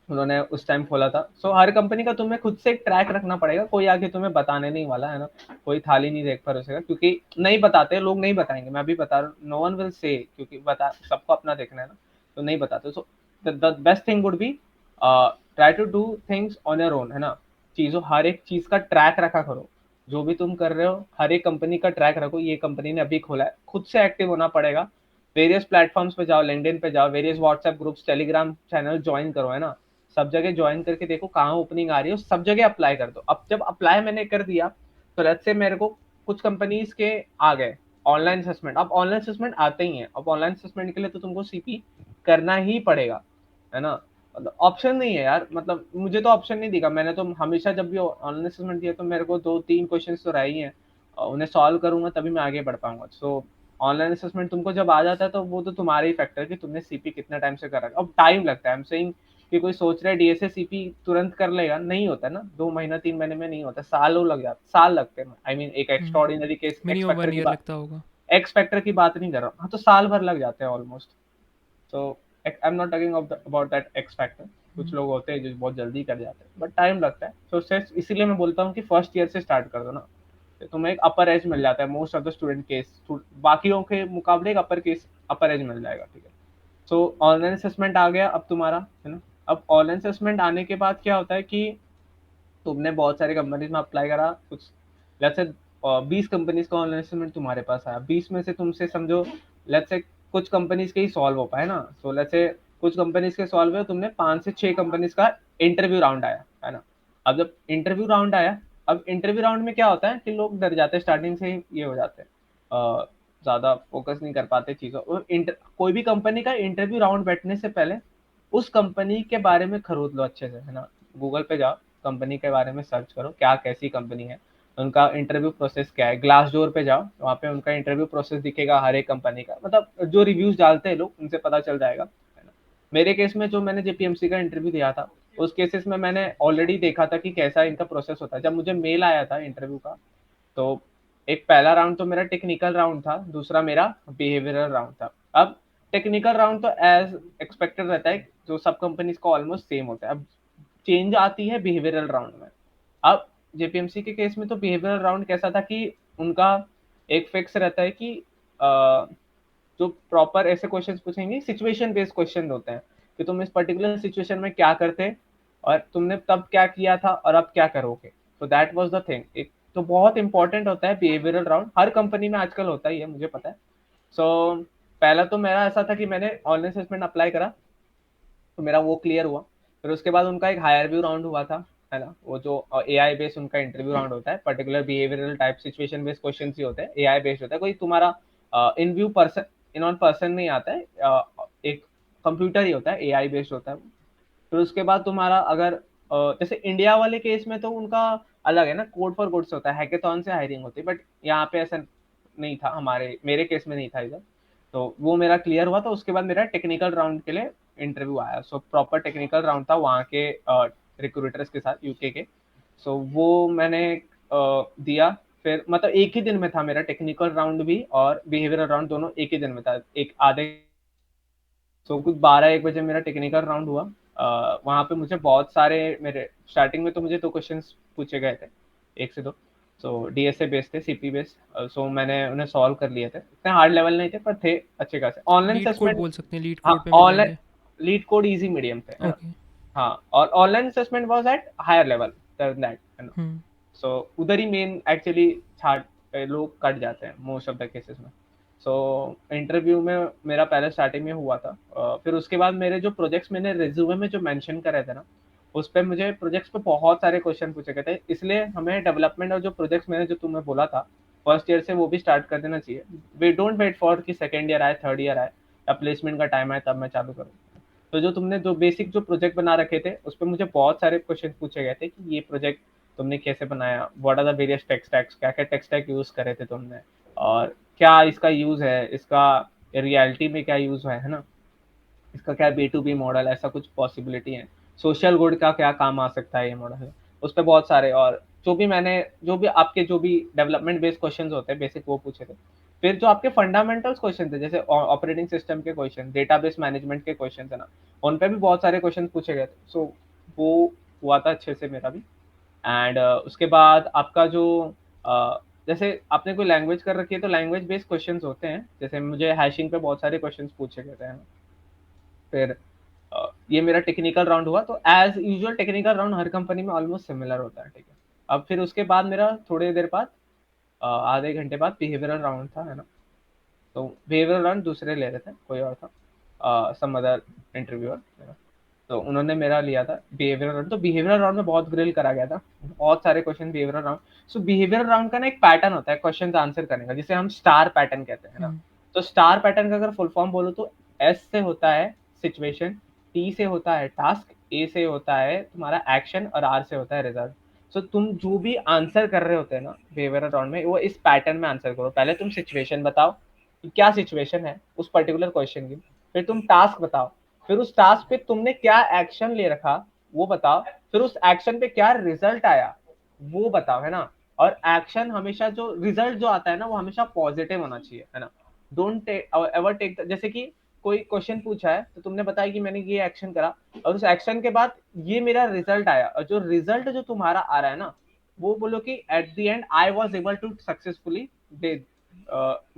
उन्होंने उस टाइम खोला था। सो हर कंपनी का तुम्हें खुद से एक ट्रैक रखना पड़ेगा, कोई आगे तुम्हें बताने नहीं वाला, है ना। कोई थाली नहीं देख परोसेगा, क्योंकि नहीं बताते लोग, नहीं बताएंगे, मैं भी बता रहा हूँ, नो वन विल से, क्योंकि बता सबको अपना देखना है ना। तो नहीं बताते। So the best thing would be try to do things on your own, है ना। चीजों, हर एक चीज का ट्रैक रखा करो। जो भी तुम कर रहे हो हर एक कंपनी का ट्रैक रखो, ये कंपनी ने अभी खोला है, खुद से एक्टिव होना पड़ेगा। वेरियस प्लेटफॉर्म्स पे जाओ, लिंक्डइन पे जाओ, various WhatsApp groups, Telegram channel join करो, है ना। सब जगह ज्वाइन करके देखो कहाँ ओपनिंग आ रही है, सब जगह अप्लाई कर दो। अब जब अप्लाई मैंने कर दिया तो लेट्स से मेरे को कुछ कंपनीज के आ गए ऑनलाइन असेसमेंट। अब ऑनलाइन असेसमेंट आते ही हैं, अब ऑनलाइन असेसमेंट के लिए तो तुमको सीपी करना ही पड़ेगा, है ना। ऑप्शन नहीं है यार, मतलब मुझे तो ऑप्शन नहीं दिखा। मैंने तो हमेशा जब भी ऑनलाइन असेसमेंट दिया तो मेरे को 2-3 क्वेश्चन तो रहे ही हैं, और उन्हें सॉल्व करूंगा तभी मैं आगे बढ़ पाऊंगा। सो ऑनलाइन असेसमेंट तुमको जब आ जाता है तो वो तो तुम्हारे ही फैक्टर है कि तुमने सीपी कितना टाइम से करा। अब टाइम लगता है, आई एम सेइंग कि कोई सोच रहा है डीएसए सीपी तुरंत कर लेगा, नहीं होता ना। 2 महीना 3 महीने में नहीं होता, सालों लग जाते, साल लगते हैं। आई मीन एक एक्स्ट्रॉर्डिनरी केस, मिनिमम 1 ईयर लगता होगा। एक्स फैक्टर की बात नहीं कर रहा हूँ, हाँ तो साल भर लग जाते हैं almost. So I am not talking about that x factor. कुछ लोग होते हैं जो बहुत जल्दी कर जाते हैं, बट टाइम लगता है। तो इसीलिए मैं बोलता हूँ कि फर्स्ट ईयर से स्टार्ट कर दो ना, तो तुम्हें एक अपर एज मिल जाता है। Most of the student case बाकियों के मुकाबले एक अपर एज मिल जाएगा, ठीक है। सो ऑनलाइन असेसमेंट आ गया अब तुम्हारा, है ना। अब ऑनलाइन असेसमेंट आने के बाद क्या होता है कि तुमने बहुत सारी कंपनीज में अप्लाई करा, कुछ लेट्स से 20 कंपनीज का ऑनलाइन असेसमेंट तुम्हारे पास आया, 20 में से तुमसे समझो लेट्स से कुछ कंपनीज के ही सॉल्व हो पाए ना, सो लेट्स से कुछ कंपनीज के सॉल्व हुए, तुमने 5 से 6 कंपनीज का इंटरव्यू राउंड आया है ना। अब जब इंटरव्यू राउंड आया, अब इंटरव्यू राउंड में क्या होता है कि लोग डर जाते हैं, स्टार्टिंग से ही ये हो जाते हैं, ज्यादा फोकस नहीं कर पाते चीजों और कोई भी कंपनी का इंटरव्यू राउंड बैठने से पहले उस कंपनी के बारे में खरोद लो अच्छे से, है ना। गूगल पे जाओ, कंपनी के बारे में सर्च करो क्या कैसी कंपनी है, उनका इंटरव्यू प्रोसेस क्या है, ग्लास डोर पे जाओ, वहाँ पे उनका इंटरव्यू प्रोसेस दिखेगा हर एक कंपनी का, मतलब जो रिव्यूज डालते हैं लोग उनसे पता चल जाएगा, है ना। मेरे केस में जो मैंने जेपीएमसी का इंटरव्यू दिया था, उस केसेस में मैंने ऑलरेडी देखा था कि कैसा इनका प्रोसेस होता है। जब मुझे मेल आया था इंटरव्यू का, तो एक पहला राउंड तो मेरा टेक्निकल राउंड था, दूसरा मेरा बिहेवियरल राउंड था। अब टेक्निकल राउंड तो एज एक्सपेक्टेड रहता है, जो सब कंपनीज का ऑलमोस्ट सेम होता है। अब चेंज आती है बिहेवियरल राउंड में। अब जेपीएमसी के केस में तो बिहेवियरल राउंड कैसा था कि उनका एक फिक्स रहता है कि जो प्रॉपर ऐसे क्वेश्चन पूछेंगे, सिचुएशन बेस्ड क्वेश्चन होते हैं कि तुम इस पर्टिकुलर सिचुएशन में क्या करते और तुमने तब क्या किया था और अब क्या करोगे। तो दैट वाज द थिंग। एक तो बहुत इंपॉर्टेंट होता है बिहेवियरल राउंड, हर कंपनी में आजकल होता ही है, मुझे पता है। सो पहला तो मेरा ऐसा था कि मैंने ऑनलाइन असेसमेंट अप्लाई करा, तो मेरा वो क्लियर हुआ। फिर उसके बाद उनका एक हायर व्यू राउंड हुआ था, है ना, वो जो एआई बेस्ड उनका इंटरव्यू राउंड होता है, particular behavioural type situation based question ही होते हैं, एआई बेस्ड होता है, कोई तुम्हारा इन व्यू पर्सन, इन ऑन पर्सन नहीं आता है, एक कंप्यूटर ही होता है, एआई बेस्ड होता है। फिर उसके बाद तुम्हारा अगर जैसे इंडिया वाले केस में तो उनका अलग है ना, कोड फॉर गुड्स होता है, हैकेथॉन से हायरिंग होती है, बट यहाँ पे ऐसा नहीं था, हमारे मेरे केस में नहीं था इधर। तो वो मेरा क्लियर हुआ, तो उसके बाद मेरा टेक्निकल राउंड के लिए इंटरव्यू आया। सो प्रॉपर टेक्निकल राउंड था वहाँ के रिक्रूटर्स के साथ, यूके के। सो वो मैंने दिया। फिर मतलब एक ही दिन में था मेरा टेक्निकल राउंड भी और बिहेवियरल राउंड, दोनों एक ही दिन में था, एक आधे। सो कुछ 12-1 बजे मेरा टेक्निकल राउंड हुआ। वहाँ पे मुझे बहुत सारे, मेरे स्टार्टिंग में तो मुझे 2 क्वेश्चंस पूछे गए थे, 1 से 2। सो डीएसए बेस्ड थे, सीपी बेस्ड। सो मैंने उन्हें सॉल्व कर लिए थे, इतने हार्ड लेवल नहीं थे पर थे अच्छे खासे। ऑनलाइन लीड कोड असेसमेंट, बोल सकते हैं, लीड हाँ कोड पे मिल ऑनलाइन जाएंगे। लीड कोड इजी मीडियम थे, है ना। ओके। हाँ, और online assessment was at higher level than that, है ना। हम्म। सो उधर ही मेन एक्चुअली छाट लोग कट जाते हैं मोस्ट ऑफ द केसेस में। सो इंटरव्यू में मेरा पहले स्टार्टिंग में हुआ था। फिर उसके बाद मेरे जो प्रोजेक्ट्स मैंने रिज्यूमे में जो मेंशन करे थे ना, उस पर मुझे प्रोजेक्ट्स पे बहुत सारे क्वेश्चन पूछे गए थे, इसलिए हमें डेवलपमेंट और जो प्रोजेक्ट्स मैंने जो तुम्हें बोला था फर्स्ट ईयर से, वो भी स्टार्ट कर देना चाहिए। वी डोंट वेट फॉर कि सेकेंड ईयर आए, थर्ड ईयर आए या प्लेसमेंट का टाइम आए तब मैं चालू करूँ। तो जो तुमने जो बेसिक जो प्रोजेक्ट बना रखे थे, उस पर मुझे बहुत सारे क्वेश्चन पूछे गए थे कि ये प्रोजेक्ट तुमने कैसे बनाया, what are the various tech stacks, क्या क्या टेक स्टैक यूज करे थे तुमने, और क्या इसका यूज है, इसका रियलिटी में क्या यूज है ना, इसका क्या बी टू बी मॉडल, ऐसा कुछ पॉसिबिलिटी है, सोशल गुड का क्या काम आ सकता है ये मॉडल। उस पर बहुत सारे, और जो भी मैंने, जो भी आपके जो भी डेवलपमेंट बेस्ड क्वेश्चन होते हैं बेसिक, वो पूछे थे। फिर जो आपके फंडामेंटल्स क्वेश्चन थे, जैसे ऑपरेटिंग सिस्टम के क्वेश्चन, डेटाबेस मैनेजमेंट के क्वेश्चन है ना, उन पे भी बहुत सारे क्वेश्चन पूछे गए थे। सो वो हुआ था अच्छे से मेरा भी। एंड उसके बाद आपका जो जैसे आपने कोई लैंग्वेज कर रखी है तो लैंग्वेज बेस्ड क्वेश्चंस होते हैं, जैसे मुझे हैशिंग पे बहुत सारे क्वेश्चंस पूछे गए थे, है ना। फिर ये मेरा टेक्निकल राउंड हुआ, तो एज यूजुअल टेक्निकल राउंड हर कंपनी में ऑलमोस्ट सिमिलर होता है, ठीक है। अब फिर उसके बाद मेरा थोड़ी देर बाद, आधे घंटे बाद बिहेवियरल राउंड था, है ना। तो बिहेवियरल राउंड दूसरे ले रहे थे, कोई और था, सम अदर इंटरव्यूअर, है ना। तो उन्होंने मेरा लिया था बिहेवियरल राउंड। तो बिहेवियरल राउंड में बहुत ग्रिल करा गया था, बहुत सारे क्वेश्चन बिहेवियरल राउंड। सो बिहेवियरल राउंड का ना एक पैटर्न होता है क्वेश्चन आंसर करने का, जिसे हम स्टार पैटर्न कहते हैं ना। हम्म। तो स्टार पैटर्न का अगर फुल फॉर्म बोलो तो एस से होता है सिचुएशन, टी से होता है टास्क, ए से होता है तुम्हारा एक्शन और आर से होता है रिजल्ट। सो तुम जो भी आंसर कर रहे होते हैं ना बिहेवियरल राउंड में, वो इस पैटर्न में आंसर करो। पहले तुम सिचुएशन बताओ कि क्या सिचुएशन है उस पर्टिकुलर क्वेश्चन की, फिर तुम टास्क बताओ, फिर उस टास्क पे तुमने क्या एक्शन ले रखा वो बताओ, फिर उस एक्शन पे क्या रिजल्ट आया वो बताओ, है ना। और एक्शन हमेशा, जो रिजल्ट जो आता है ना, वो हमेशा पॉजिटिव होना चाहिए, है ना। डोंट एवर टेक, जैसे कि कोई क्वेश्चन पूछा है तो तुमने बताया कि मैंने ये एक्शन करा और उस एक्शन के बाद ये मेरा रिजल्ट आया, और जो रिजल्ट जो तुम्हारा आ रहा है ना, वो बोलो कि at the end I was able to successfully दे,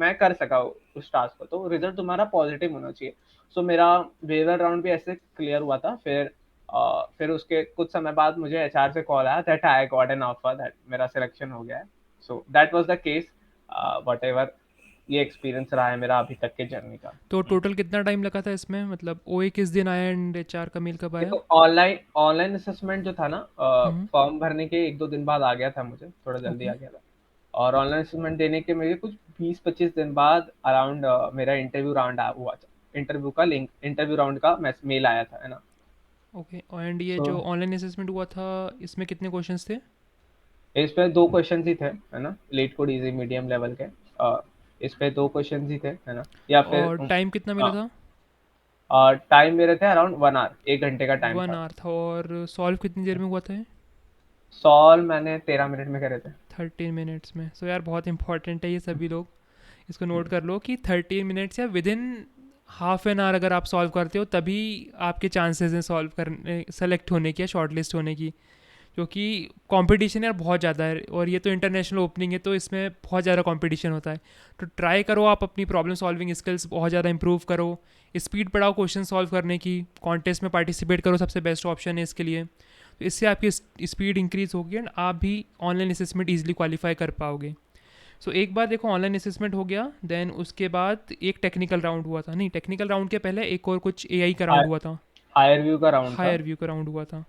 मैं कर सका उस टास्क को, तो रिजल्ट तुम्हारा पॉजिटिव होना चाहिए। सो मेरा बिहेवियर राउंड भी ऐसे क्लियर हुआ था। फिर फिर उसके कुछ समय बाद मुझे एचआर से कॉल आया that I got an offer, that मेरा सिलेक्शन हो गया है। So that was the case, what ever ये एक्सपीरियंस रहा है मेरा अभी तक के जर्नी का। तो टोटल कितना टाइम लगा था इसमें, मतलब ओए किस दिन आया एंड एचआर का मेल कब आया? देखो ऑनलाइन ऑनलाइन असेसमेंट जो था ना, हम्म। फॉर्म भरने के 1-2 दिन बाद आ गया था, मुझे थोड़ा जल्दी ओके। आ गया था। और ऑनलाइन असेसमेंट देने के मेरे कुछ 20-25 दिन बाद अराउंड मेरा इंटरव्यू राउंड हुआ था। इंटरव्यू का लिंक, इंटरव्यू राउंड का मेल आया था, है ना। ओके, एंड ये सो जो ऑनलाइन असेसमेंट हुआ था इसमें कितने क्वेश्चंस थे? इस पे 2 क्वेश्चन ही थे, है ना, leet code easy medium level के। इस पे 2 क्वेश्चन ही थे, है ना, या फिर और टाइम कितना मिला हाँ। था? टाइम मेरे थे अराउंड 1 आवर, 1 घंटे का टाइम वन था। आवर था, और सॉल्व कितनी देर में हुआ था? सॉल्व मैंने 13 मिनट में करे थे। 13 मिनट्स में। सो यार बहुत इंपॉर्टेंट है ये, सभी लोग इसको नोट हम्म, कर लो कि 13 मिनट्स या with in half an hour अगर आप सॉल्व करते हो तभी आपके चांसेस हैं सॉल्व करने, सेलेक्ट होने की या शॉर्ट लिस्ट होने की। क्योंकि कंपटीशन यार बहुत ज़्यादा है, और ये तो इंटरनेशनल ओपनिंग है तो इसमें बहुत ज़्यादा कंपटीशन होता है। तो ट्राई करो आप अपनी प्रॉब्लम सॉल्विंग स्किल्स बहुत ज़्यादा इंप्रूव करो, स्पीड बढ़ाओ क्वेश्चन सॉल्व करने की, कॉन्टेस्ट में पार्टिसिपेट करो, सबसे बेस्ट ऑप्शन है इसके लिए। तो इससे आपकी स्पीड इंक्रीज होगी एंड आप भी ऑनलाइन असेसमेंट ईजिली क्वालिफाई कर पाओगे। सो एक बार देखो ऑनलाइन असेसमेंट हो गया, देन उसके बाद एक टेक्निकल राउंड हुआ था, नहीं टेक्निकल राउंड के पहले एक और कुछ एआई का राउंड हुआ था। हायर व्यू का राउंड था। हायर व्यू का राउंड हुआ था।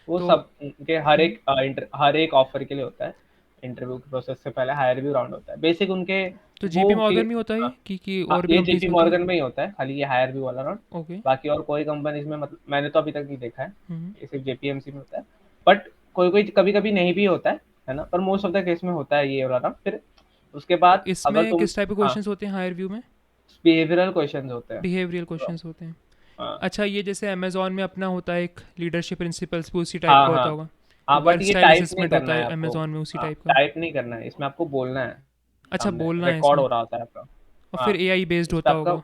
वो तो सब के हर हम्म, एक हर एक ऑफर के लिए होता है। इंटरव्यू के प्रोसेस से पहले हायर व्यू राउंड होता है, बेसिक उनके तो वो जेपी मॉर्गन में होता है हाँ, कि हाँ, और भी ये कंपनीज जेपी में होता है? मॉर्गन में ही होता है खाली, ये हायर व्यू वाला राउंड। ओके। बाकी और कोई कंपनीज में मतलब मैंने तो अभी तक नहीं देखा है, हम्म। ये सिर्फ जेपीएमसी में होता है। बट कोई कोई कभी कभी नहीं भी होता है ना, पर मोस्ट ऑफ द केस में होता है ये वाला राउंड। फिर उसके तो बाद अगर इसमें तुम किस टाइप के हाँ, क्वेश्चंस होते हैं हायर व्यू में? बिहेवियरल क्वेश्चन होते हैं। बिहेवियरल तो, क्वेश्चंस होते हैं। हाँ अच्छा, ये जैसे अमेजोन में अपना होता है एक लीडरशिप प्रिंसिपल्स भी उसी टाइप हाँ का हाँ होता होगा? हाँ, बट वर्क ये स्टाइल टाइप नहीं असेसमेंट होता करना है है आपको। अमेजोन में उसी हाँ, टाइप का? टाइप नहीं करना है, इसमें आपको बोलना है। अच्छा, सामने बोलना है रिकॉर्ड इसमें। हो रहा होता है आपका। और फिर हाँ, एआई बेस्ड इस पे होता आपका होगा?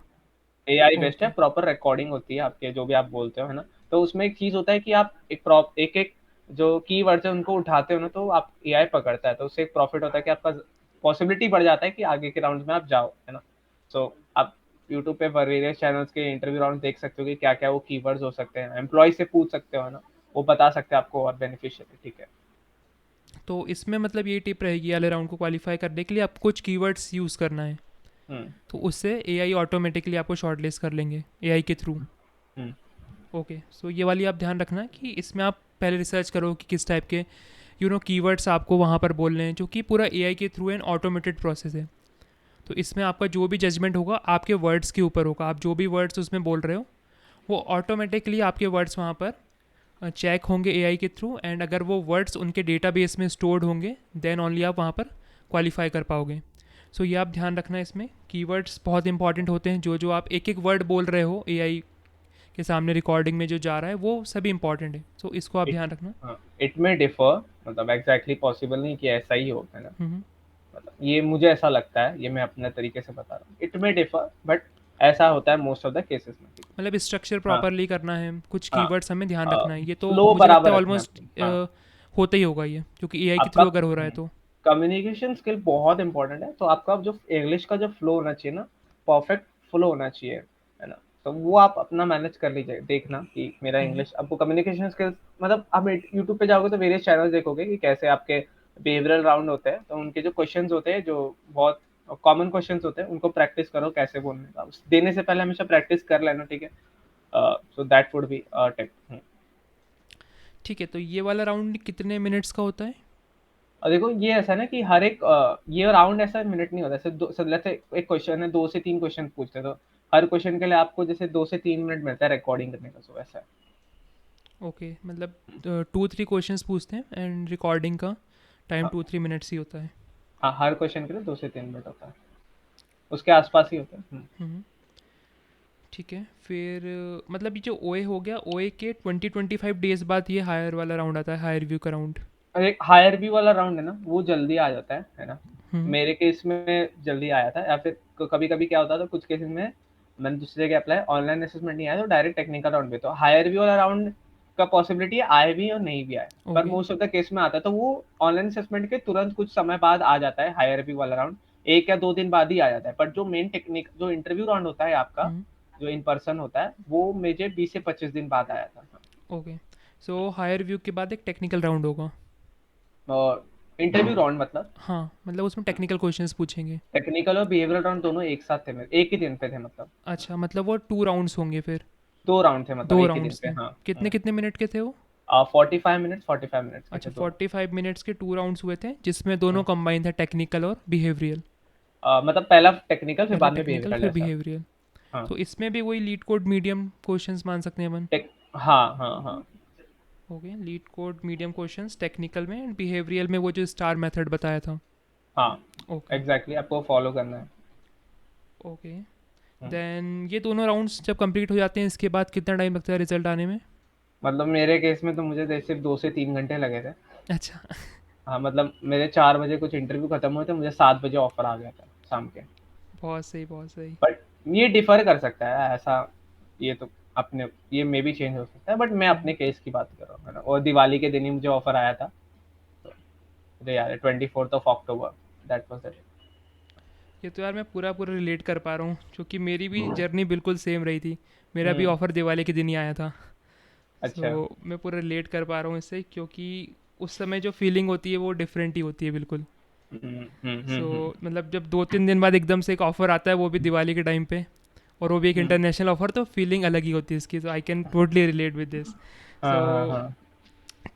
एआई बेस्ड है, ओके। प्रॉपर रिकॉर्डिंग होती है आपके जो भी आप बोलते हो, है ना। तो उसमें एक चीज होता है कि आप एक एक जो कीवर्ड्स है उनको उठाते हो ना, तो आप एआई पकड़ता है, तो उससे एक प्रॉफिट होता है कि आपका पॉसिबिलिटी बढ़ जाता है कि आगे के राउंड में आप जाओ, है ना। सो आप यूट्यूब पे वेरियस चैनल्स के इंटरव्यू राउंड देख सकते हो कि क्या क्या वो कीवर्ड्स हो सकते हैं, एम्प्लॉय से पूछ सकते हो, है ना, वो बता सकते हैं आपको और बेनिफिशियल है, ठीक है। तो इसमें मतलब ये टिप रहेगी वाले राउंड को क्वालिफाई करने के लिए, आपको कुछ कीवर्ड्स यूज़ करना है, हम्म तो उससे एआई ऑटोमेटिकली आपको शॉर्टलिस्ट कर लेंगे एआई के थ्रू। हम्म ओके, सो ये वाली आप ध्यान रखना कि इसमें आप पहले रिसर्च करो कि किस टाइप के कीवर्ड्स आपको वहाँ पर बोलने हैं, जो कि पूरा एआई के थ्रू एन ऑटोमेटेड प्रोसेस है। तो इसमें आपका जो भी जजमेंट होगा आपके वर्ड्स के ऊपर होगा, आप जो भी वर्ड्स उसमें बोल रहे हो वो ऑटोमेटिकली आपके वर्ड्स वहाँ पर चेक होंगे एआई के थ्रू, एंड अगर वो वर्ड्स उनके डेटाबेस में स्टोर्ड होंगे देन ओनली आप वहाँ पर क्वालिफाई कर पाओगे। सो ये आप ध्यान रखना, इसमें कीवर्ड्स बहुत इंपॉर्टेंट होते हैं, जो जो आप एक एक वर्ड बोल रहे हो एआई के सामने रिकॉर्डिंग में जो जा रहा है वो सभी इंपॉर्टेंट है, सो इसको आप इट ध्यान रखना। हाँ, इट में डिफर, मतलब एग्जैक्टली पॉसिबल नहीं कि ऐसा ही हो, है ना। हम्म। मतलब ये मुझे ऐसा लगता है, ये मैं अपने तरीके से बता रहा हूँ, इट में डिफर बट ऐसा होता है मोस्ट ऑफ द केसेस में, ठीक है। मतलब स्ट्रक्चर हाँ प्रॉपरली करना है, कुछ हाँ, कीवर्ड्स हमें ध्यान रखना है, ये तो फ्लो मुझे लगता बराबर है रखना है ऑलमोस्ट अपनी। हाँ, होता ही होगा ये, क्योंकि एआई के आपका थ्रू अगर हो रहा है तो। कम्युनिकेशन स्किल बहुत इंपॉर्टेंट है, तो आपका जो इंग्लिश का जो फ्लो होना चाहिए ना, परफेक्ट फ्लो होना चाहिए, है ना। तो वो आप अपना मैनेज कर लीजिए, देखना कि मेरा हम्म। इंग्लिश आपको कम्युनिकेशन स्किल्स, मतलब आप यूट्यूब पे जाओगे तो वेरियस चैनल देखोगे कि कैसे आपके बिहेवियरल राउंड होते हैं, तो उनके जो क्वेश्चंस होते हैं जो बहुत कॉमन क्वेश्चंस होते हैं उनको प्रैक्टिस करो कैसे बोलने का, देने से पहले हमेशा प्रैक्टिस कर लेना, ठीक है। So that would be tip. ठीक है, तो ये वाला राउंड कितने मिनट्स का होता है? और देखो ये ऐसा है ना कि हर एक ये राउंड ऐसा मिनट नहीं होता, जैसे जैसे एक क्वेश्चन है, 2 से 3 क्वेश्चन पूछते हैं, तो हर क्वेश्चन के लिए आपको जैसे 2 से 3 मिनट मिलता है रिकॉर्डिंग करने का, सो ऐसा है। ओके, मतलब 2-3 क्वेश्चंस पूछते हैं एंड रिकॉर्डिंग का टाइम हाँ 2-3 मिनट्स ही होता है। हाँ, हर क्वेश्चन के लिए 2 से 3 मिनट होता है, उसके आसपास ही होता है। हम्म। ठीक है, फिर मतलब ये जो ओए हो गया, ओए के 20-25 डेज बाद ये हायर वाला राउंड आता है, हायर व्यू का राउंड। और एक हायर व्यू वाला राउंड है ना, वो जल्दी आ जाता है ना। हम्म। मेरे केस में जल्दी आया था, या फिर कभी कभी क्या होता था कुछ केसेस में, मैंने दूसरी जगह अप्लाई ऑनलाइन असेसमेंट नहीं आया तो डायरेक्ट टेक्निकल राउंड पे, तो हायर व्यू वाला राउंड का पॉसिबिलिटी आए भी और नहीं भी आए, पर okay. Most of the case में आता है, तो वो ऑनलाइन असेसमेंट के तुरंत कुछ समय बाद आ जाता है हायर व्यू वाला राउंड, 1 या 2 दिन बाद ही आ जाता है। पर जो मेन टेक्निक जो इंटरव्यू राउंड होता है आपका, हम्म। जो इन पर्सन होता है, वो मुझे 20 से 25 दिन बाद आया था। ओके। सो हायर व्यू के बाद एक टेक्निकल राउंड होगा। और इंटरव्यू राउंड मतलब हाँ, मतलब उसमें टेक्निकल क्वेश्चंस पूछेंगे। टेक्निकल और बिहेवियरल राउंड दोनों एक साथ थे मेरे, एक ही दिन पे थे मतलब। अच्छा, मतलब वो 2 राउंड्स होंगे फिर। 2 राउंड थे मतलब 2 एक ही दिन राउंड्स पे, थे। हाँ। कितने-कितने मिनट के थे वो? 45 मिनट्स के थे अच्छा, दोनों। 45 मिनट्स के 2 राउंड्स हुए थे, जिसमें दोनों कंबाइन था टेक्निकल और बिहेवियरल। मतलब पहला टेक्निकल फिर पहला बाद में टेक्निकल बिहेवियरल फिर ऐसा। बिहेवियरल। हाँ। तो इसमें भी वही लीड कोड मीडियम क्वेश्चंस मान सकते हैं अपन। हाँ हाँ हाँ। Okay, leet code medium questions technical में, एंड बिहेवियरल में वो जो स्टार मेथड बताया था। हाँ ओके। एग्जैक्टली, आपको फॉलो करना है। ओके। हम्म। देन ये दोनों राउंड्स जब कंप्लीट हो जाते हैं, इसके बाद कितना टाइम लगता है रिजल्ट आने में? मतलब मेरे केस में तो मुझे सिर्फ 2 से 3 घंटे लगे थे। अच्छा। हाँ मतलब मेरे 4 बजे कुछ इंटरव्यू खत्म हुए थे, मुझे 7 बजे ऑफर आ गया था शाम के। बहुत सही, बहुत सही। बट ये डिफर कर सकता है ऐसा, ये तो अपने, ये मे भी चेंज हो सकता है, बट मैं अपने केस की बात कर रहा हूँ, है ना। और दिवाली के दिन ही मुझे ऑफर आया था, तो मुझे याद है 24 of October, that was it. ये तो यार मैं पूरा पूरा रिलेट कर पा रहा हूँ, क्योंकि मेरी भी जर्नी बिल्कुल सेम रही थी। मेरा भी हम्म। ऑफ़र दिवाली के दिन ही आया था। अच्छा। सो मैं पूरा रिलेट कर पा रहा हूँ इससे, क्योंकि उस समय जो फीलिंग होती है वो डिफरेंट ही होती है बिल्कुल। सो मतलब जब 2-3 दिन बाद एकदम से एक ऑफ़र आता है, वो भी दिवाली के टाइम पे, और वो भी एक हम्म। इंटरनेशनल ऑफ़र, तो फीलिंग अलग ही होती है इसकी। तो I can totally relate with this. So हाँ हाँ हाँ।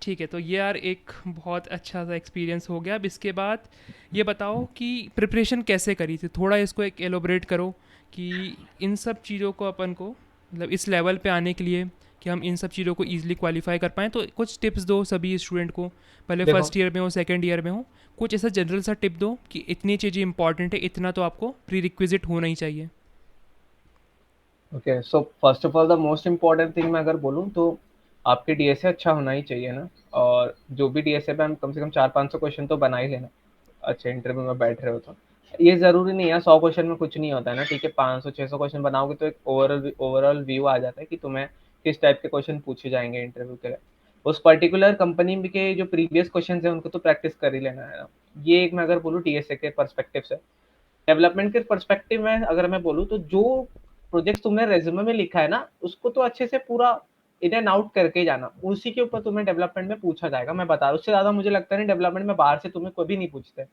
ठीक है, तो ये यार एक बहुत अच्छा सा एक्सपीरियंस हो गया। अब इसके बाद ये बताओ कि प्रिपरेशन कैसे करी थी, थोड़ा इसको एक एलोबरेट करो, कि इन सब चीज़ों को अपन को, मतलब इस लेवल पे आने के लिए, कि हम इन सब चीज़ों को ईजिली क्वालिफाई कर पाएँ, तो कुछ टिप्स दो सभी स्टूडेंट को, भले देखो, फर्स्ट ईयर में हो सेकेंड ईयर में हो। कुछ ऐसा जनरल सा टिप दो कि इतनी चीज़ें इंपॉर्टेंट है, इतना तो आपको प्री रिक्विजिट होना ही चाहिए। Okay, so first of all the most important thing मैं अगर बोलूँ तो आपके डीएसए अच्छा होना ही चाहिए ना। और जो भी डीएसए पे हम कम से कम 400-500 क्वेश्चन तो बना ही लेना, अच्छे इंटरव्यू में बैठ रहे हो तो। ये जरूरी नहीं है 100 क्वेश्चन में कुछ नहीं होता है ना, ठीक है। 500-600 क्वेश्चन बनाओगे तो एक ओवरऑल व्यू आ जाता है कि तुम्हें किस टाइप के क्वेश्चन पूछे जाएंगे इंटरव्यू के लिए। उस पर्टिकुलर कंपनी के जो प्रीवियस क्वेश्चन है उनको तो प्रैक्टिस कर ही लेना है ना। ये एक मैं अगर बोलूँ डीएसए के परस्पेक्टिव से। डेवलपमेंट के पर्सपेक्टिव में अगर मैं बोलूँ तो जो प्रोजेक्ट तुमने रेज्यूमे में लिखा है ना, उसको तो अच्छे से पूरा इन एंड आउट करके जाना, उसी के ऊपर तुम्हें डेवलपमेंट में पूछा जाएगा। मैं बता रहा हूँ, उससे ज्यादा मुझे लगता है डेवलपमेंट में बाहर से तुम्हें कोई भी नहीं पूछते।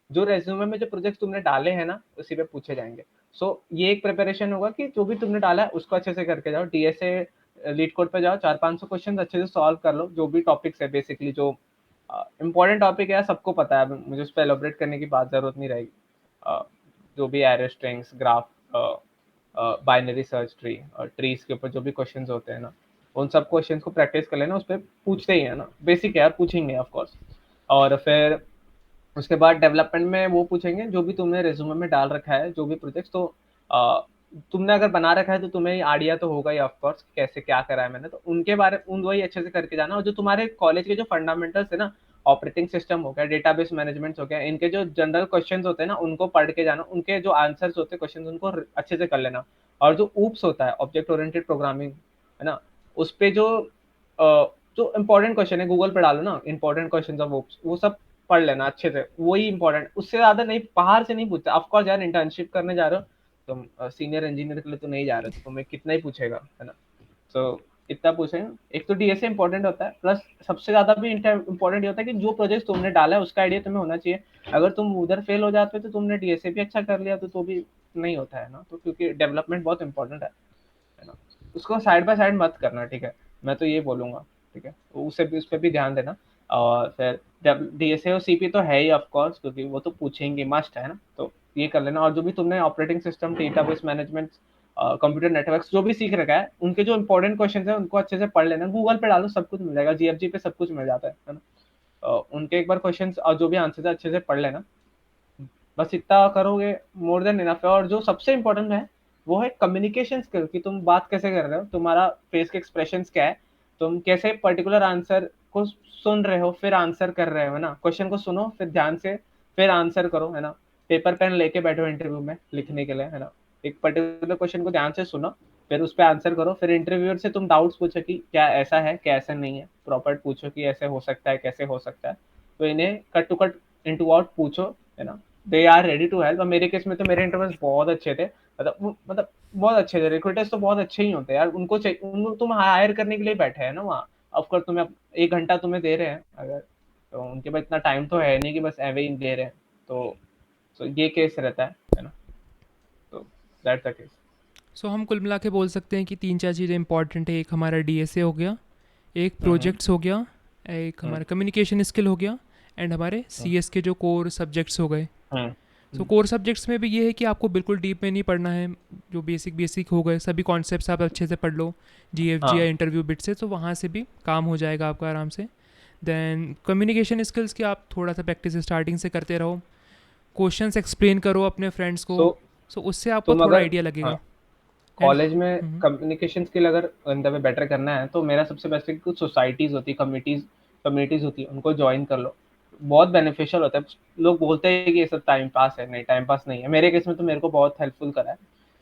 जो रेज्यूमे में जो प्रोजेक्ट तुमने डाले हैं ना, उसी पे पूछे जाएंगे। सो ये एक प्रिपरेशन होगा कि जो भी तुमने डाला है उसको अच्छे से करके जाओ। डीएसए लीड कोड पे जाओ, 400-500 क्वेश्चन अच्छे से सॉल्व कर लो। जो भी टॉपिक्स है बेसिकली, जो इंपॉर्टेंट टॉपिक है सबको पता है, मुझे उस पर एलोबरेट करने की बात जरूरत नहीं रहेगी। जो भी array strings, graph, binary search tree और ट्रीज के ऊपर जो भी क्वेश्चंस होते हैं ना, उन सब क्वेश्चंस को प्रैक्टिस कर लेना। उस पर पूछते ही है ना, बेसिक है यार, पूछेंगे ऑफ कोर्स। और फिर उसके बाद डेवलपमेंट में वो पूछेंगे जो भी तुमने रेज्यूमे में डाल रखा है, जो भी प्रोजेक्ट, तो तुमने अगर बना रखा है तो तुम्हें आइडिया तो होगा ही ऑफ कोर्स कैसे क्या करा है मैंने, तो उनके बारे उन वही अच्छे से करके जाना। और जो तुम्हारे कॉलेज के जो फंडामेंटल्स है ना, ऑपरेटिंग सिस्टम हो गया, डेटाबेस मैनेजमेंट हो गया, इनके जो जनरल क्वेश्चंस होते हैं ना, उनको पढ़ के जाना। उनके जो आंसर्स होते हैं क्वेश्चन, उनको अच्छे से कर लेना। और जो ऊप्स होता है, ऑब्जेक्ट ओरिएंटेड प्रोग्रामिंग, है ना, उस पे जो इंपॉर्टेंट क्वेश्चन है गूगल पे डालो ना, इंपॉर्टेंट क्वेश्चन ऑफ ऊप्स, वो सब पढ़ लेना अच्छे से, वही इंपॉर्टेंट, उससे ज्यादा नहीं, बाहर से नहीं पूछते। ऑफकोर्स यार, इंटर्नशिप करने जा रहे हो तुम, सीनियर इंजीनियर के लिए तो नहीं जा रहे, तो तुम्हें कितना ही पूछेगा, है ना। तो इतना पूछेंगे। एक तो डीएसए इंपॉर्टेंट होता है, प्लस सबसे ज्यादा भी इंपॉर्टेंट ये होता है कि जो प्रोजेक्ट तुमने डाला है उसका आइडिया तुम्हें होना चाहिए। अगर तुम उधर फेल हो जाते हो तो तुमने डीएसए भी अच्छा कर लिया तो भी नहीं होता है ना, तो क्योंकि डेवलपमेंट बहुत इंपॉर्टेंट है ना। उसको साइड बाय साइड मत करना, ठीक है। मैं तो ये बोलूंगा, ठीक है, तो उसे भी, उस पर भी ध्यान देना। और फिर डीएसए और सीपी तो है ही ऑफ कोर्स, क्योंकि वो तो पूछेंगे, मस्ट है ना, तो ये कर लेना। और जो भी तुमने operating system, database management, computer networks जो भी सीख रखा है, उनके जो इंपॉर्टेंट क्वेश्चन है उनको अच्छे से पढ़ लेना। गूगल पे डालो, सब कुछ मिल जाएगा, जीएफजी पे सब कुछ मिल जाता है ना। उनके एक बार क्वेश्चन और जो भी आंसर है अच्छे से पढ़ लेना। बस इतना करोगे, मोर देन इनफ है। और जो सबसे इम्पोर्टेंट है वो है कम्युनिकेशन स्किल, कि तुम बात कैसे कर रहे हो, तुम्हारा फेस के एक्सप्रेशन क्या है, तुम कैसे पर्टिकुलर आंसर को सुन रहे हो फिर आंसर कर रहे हो ना। क्वेश्चन को सुनो फिर ध्यान से, फिर आंसर करो, है ना। पेपर पेन लेके बैठो इंटरव्यू में लिखने के लिए, है ना। एक पर्टिकुलर क्वेश्चन को ध्यान से सुनो, फिर उस पर आंसर करो। फिर इंटरव्यूअर से तुम डाउट्स पूछो कि क्या ऐसा है, क्या ऐसा नहीं है, प्रॉपर पूछो कि ऐसे हो सकता है, कैसे हो सकता है। तो इन्हें cut to cut, into out पूछो, है ना। They are ready to help. मेरे केस में तो मेरे इंटरव्यूज बहुत अच्छे थे, मतलब बहुत अच्छे थे। रिक्रूटर्स तो बहुत अच्छे ही होते हैं यार, उनको चाहिए, उनको तुम हायर करने के लिए बैठे हैं ना वहाँ, ऑफकोर्स तुम्हें 1 घंटा तुम्हें दे रहे हैं अगर, तो उनके पास इतना टाइम तो है नहीं कि बस एवे ही दे रहे हैं। तो ये केस रहता है ना। तो दैट्स द केस। सो हम कुल मिला के बोल सकते हैं कि 3-4 चीज़ें इंपॉर्टेंट है। एक हमारा डीएसए हो गया, एक हम्म प्रोजेक्ट्स हो गया, एक हम्म हमारा कम्युनिकेशन स्किल हो गया, एंड हमारे हम्म सीएस के जो कोर सब्जेक्ट्स हो गए। हम्म सो हम्म, कोर सब्जेक्ट्स में भी ये है कि आपको बिल्कुल डीप में नहीं पढ़ना है। जो बेसिक बेसिक हो गए सभी कॉन्सेप्ट्स आप अच्छे से पढ़ लो जीएफ जी या हाँ। इंटरव्यू बिट से, तो वहाँ से भी काम हो जाएगा आपका आराम से। देन कम्युनिकेशन स्किल्स की आप थोड़ा सा प्रैक्टिस स्टार्टिंग से करते रहो, क्वेश्चंस एक्सप्लेन करो अपने फ्रेंड्स को। सो सो उससे आपको तुम थोड़ा अगर, आइडिया हाँ, लगेगा। एंड कॉलेज में कम्युनिकेशन स्किल अगर अंदर में बेटर करना है तो मेरा सबसे बेस्ट है कि कुछ सोसाइटीज होती है, कम्युनिटीज होती है, उनको ज्वाइन कर लो। बहुत बेनिफिशियल होता है। लोग बोलते हैं कि ये सब टाइम पास है, नहीं टाइम पास नहीं है। मेरे केस में तो मेरे को बहुत हेल्पफुल करा है।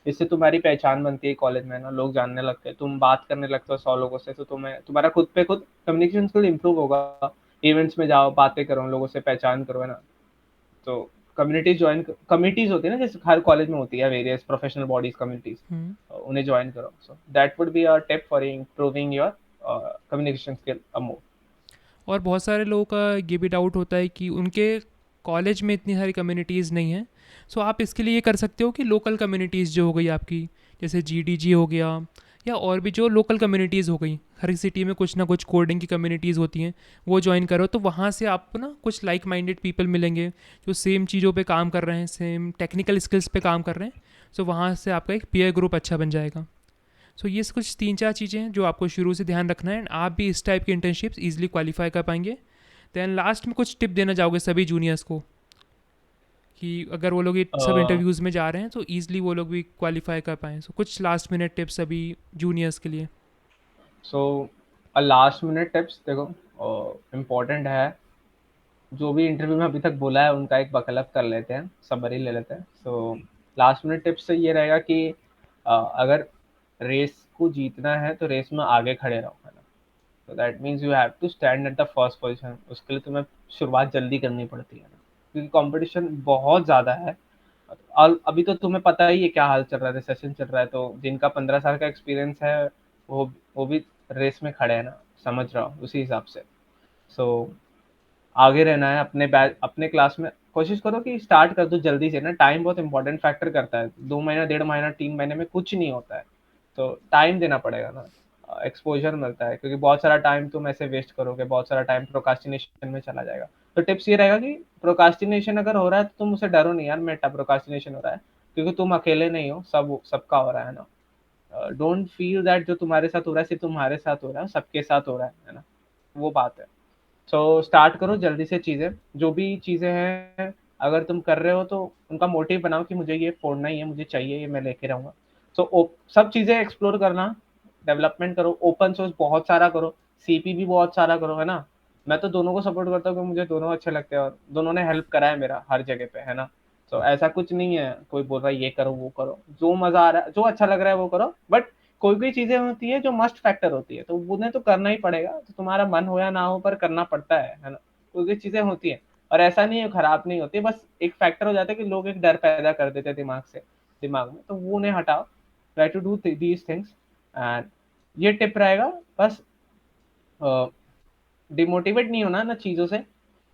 इससे तुम्हारी पहचान बनती है कॉलेज में ना, लोग जानने लगते हैं, तुम बात करने लगते हो 100 लोगों से, तो तुम्हें तुम्हारा खुद पे खुद कम्युनिकेशन स्किल इंप्रूव होगा। इवेंट्स में जाओ, बातें करो, लोगों से पहचान करो, है ना। तो कमिटीज होती है ना, जैसे हर कॉलेज में होती है वेरियस प्रोफेशनल बॉडीज कम्युनिटीज, उन्हें ज्वाइन करो। So that would be a tip for improving your communication skill more. और बहुत सारे लोगों का ये भी डाउट होता है कि उनके कॉलेज में इतनी सारी कम्युनिटीज़ नहीं हैं। सो आप इसके लिए ये कर सकते हो कि लोकल कम्युनिटीज़ जो हो गई आपकी, जैसे जीडीजी हो गया, या और भी जो लोकल कम्युनिटीज़ हो गई, हर सिटी में कुछ ना कुछ कोडिंग की कम्युनिटीज़ होती हैं, वो ज्वाइन करो। तो वहाँ से आपको ना कुछ लाइक माइंडेड पीपल मिलेंगे जो सेम चीज़ों पे काम कर रहे हैं, सेम टेक्निकल स्किल्स पे काम कर रहे हैं। सो वहाँ से आपका एक पीयर ग्रुप अच्छा बन जाएगा। सो ये कुछ 3-4 चीज़ें हैं जो आपको शुरू से ध्यान रखना है, एंड आप भी इस टाइप की इंटर्नशिप्स ईजिली क्वालिफाई कर पाएंगे। देन लास्ट में कुछ टिप देना चाहोगे सभी जूनियर्स को कि अगर वो लोग ये सब इंटरव्यूज़ में जा रहे हैं तो ईजिली वो लोग भी क्वालिफाई कर पाएँ। सो कुछ लास्ट मिनट टिप्स सभी जूनियर्स के लिए। सो लास्ट मिनट टिप्स देखो, इम्पोर्टेंट है। जो भी इंटरव्यू में अभी तक बोला है उनका एक बकलअप कर लेते हैं, समरी ले लेते हैं। सो लास्ट मिनट टिप्स से ये रहेगा कि अगर रेस को जीतना है तो रेस में आगे खड़े रहो, है ना। तो that means you have to stand at the first position. उसके लिए तुम्हें शुरुआत जल्दी करनी पड़ती है ना, क्योंकि कंपटीशन बहुत ज़्यादा है। और अभी तो तुम्हें पता ही है क्या हाल चल रहा है, रिसेशन चल रहा है। तो जिनका 15 साल का एक्सपीरियंस है वो भी रेस में खड़े हैं ना, समझ रहा हूँ उसी हिसाब से। सो आगे रहना है अपने बैच, अपने क्लास में कोशिश करो कि स्टार्ट कर दो जल्दी से ना। टाइम बहुत इंपॉर्टेंट फैक्टर करता है। 2 महीना, 1.5 महीना, 3 महीने में कुछ नहीं होता है। तो टाइम देना पड़ेगा ना, एक्सपोजर मिलता है। क्योंकि बहुत सारा टाइम तुम ऐसे वेस्ट करोगे, बहुत सारा टाइम प्रोकास्टिनेशन में चला जाएगा। तो टिप्स ये रहेगा कि प्रोकास्टिनेशन अगर हो रहा है तो तुम उसे डरो नहीं यार, मेरा प्रोकास्टिनेशन हो रहा है, क्योंकि तुम अकेले नहीं हो, सबका हो रहा है ना। डोंट फील दैट जो तुम्हारे साथ हो रहा है सिर्फ तुम्हारे साथ हो रहा है, सबके साथ हो रहा है ना। वो बात है। सो स्टार्ट करो जल्दी से चीज़ें, जो भी चीज़ें हैं अगर तुम कर रहे हो तो उनका मोटिव बनाओ कि मुझे ये फोड़ना ही है, मुझे चाहिए, ये मैं लेके रहूँगा। सब चीज़ें एक्सप्लोर करना, डेवलपमेंट करो, ओपन सोर्स बहुत सारा करो, सीपी भी बहुत सारा करो, है ना। मैं तो दोनों को सपोर्ट करता हूँ, क्योंकि मुझे दोनों अच्छे लगते हैं और दोनों ने हेल्प करा है मेरा हर जगह पे, है ना। तो ऐसा कुछ नहीं है कोई बोल रहा है ये करो वो करो, जो मजा आ रहा है, जो अच्छा लग रहा है वो करो। बट कोई कोई चीजें होती है जो मस्ट फैक्टर होती है, तो उन्हें तो करना ही पड़ेगा। तो तुम्हारा मन हो या ना हो, पर करना पड़ता है ना। कोई कोई चीजें होती है और ऐसा नहीं है खराब नहीं होती, बस एक फैक्टर हो जाता है कि लोग एक डर पैदा कर देते हैं दिमाग में, तो वो उन्हें हटाओ। Try to do these things. And ये टिप रहेगा बस, डिमोटिवेट नहीं होना ना चीज़ों से।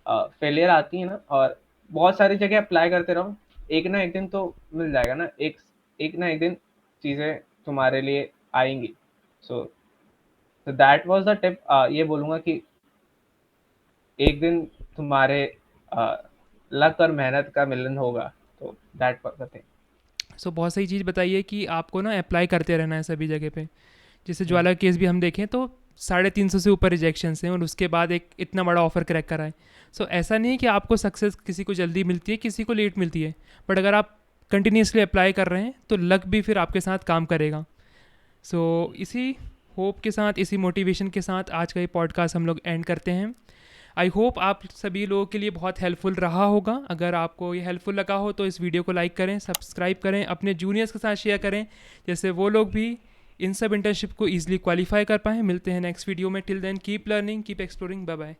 फेलियर आती है ना, और बहुत सारी जगह अप्लाई करते रहो। एक ना एक दिन तो मिल जाएगा ना, एक ना एक दिन चीज़ें तुम्हारे लिए आएंगी। सो दैट वाज द टिप। ये बोलूँगा कि एक दिन तुम्हारे लक और मेहनत का मिलन होगा। तो दैट वाज द थिंग। सो बहुत सही चीज़ बताइए कि आपको ना अप्लाई करते रहना है सभी जगह पे। जैसे ज्वाला केस भी हम देखें तो 350 से ऊपर रिजेक्शंस हैं और उसके बाद एक इतना बड़ा ऑफर क्रैक करा है। सो ऐसा नहीं है कि आपको सक्सेस किसी को जल्दी मिलती है, किसी को लेट मिलती है। बट अगर आप कंटिन्यूसली अप्लाई कर रहे हैं तो लक भी फिर आपके साथ काम करेगा। सो इसी होप के साथ, इसी मोटिवेशन के साथ आज का ये पॉडकास्ट हम लोग एंड करते हैं। आई होप आप सभी लोगों के लिए बहुत हेल्पफुल रहा होगा। अगर आपको ये हेल्पफुल लगा हो तो इस वीडियो को लाइक करें, सब्सक्राइब करें, अपने जूनियर्स के साथ शेयर करें, जैसे वो लोग भी इन सब इंटर्नशिप को ईजिली क्वालिफाई कर पाएँ। मिलते हैं नेक्स्ट वीडियो में। Till then keep learning, keep exploring, bye bye.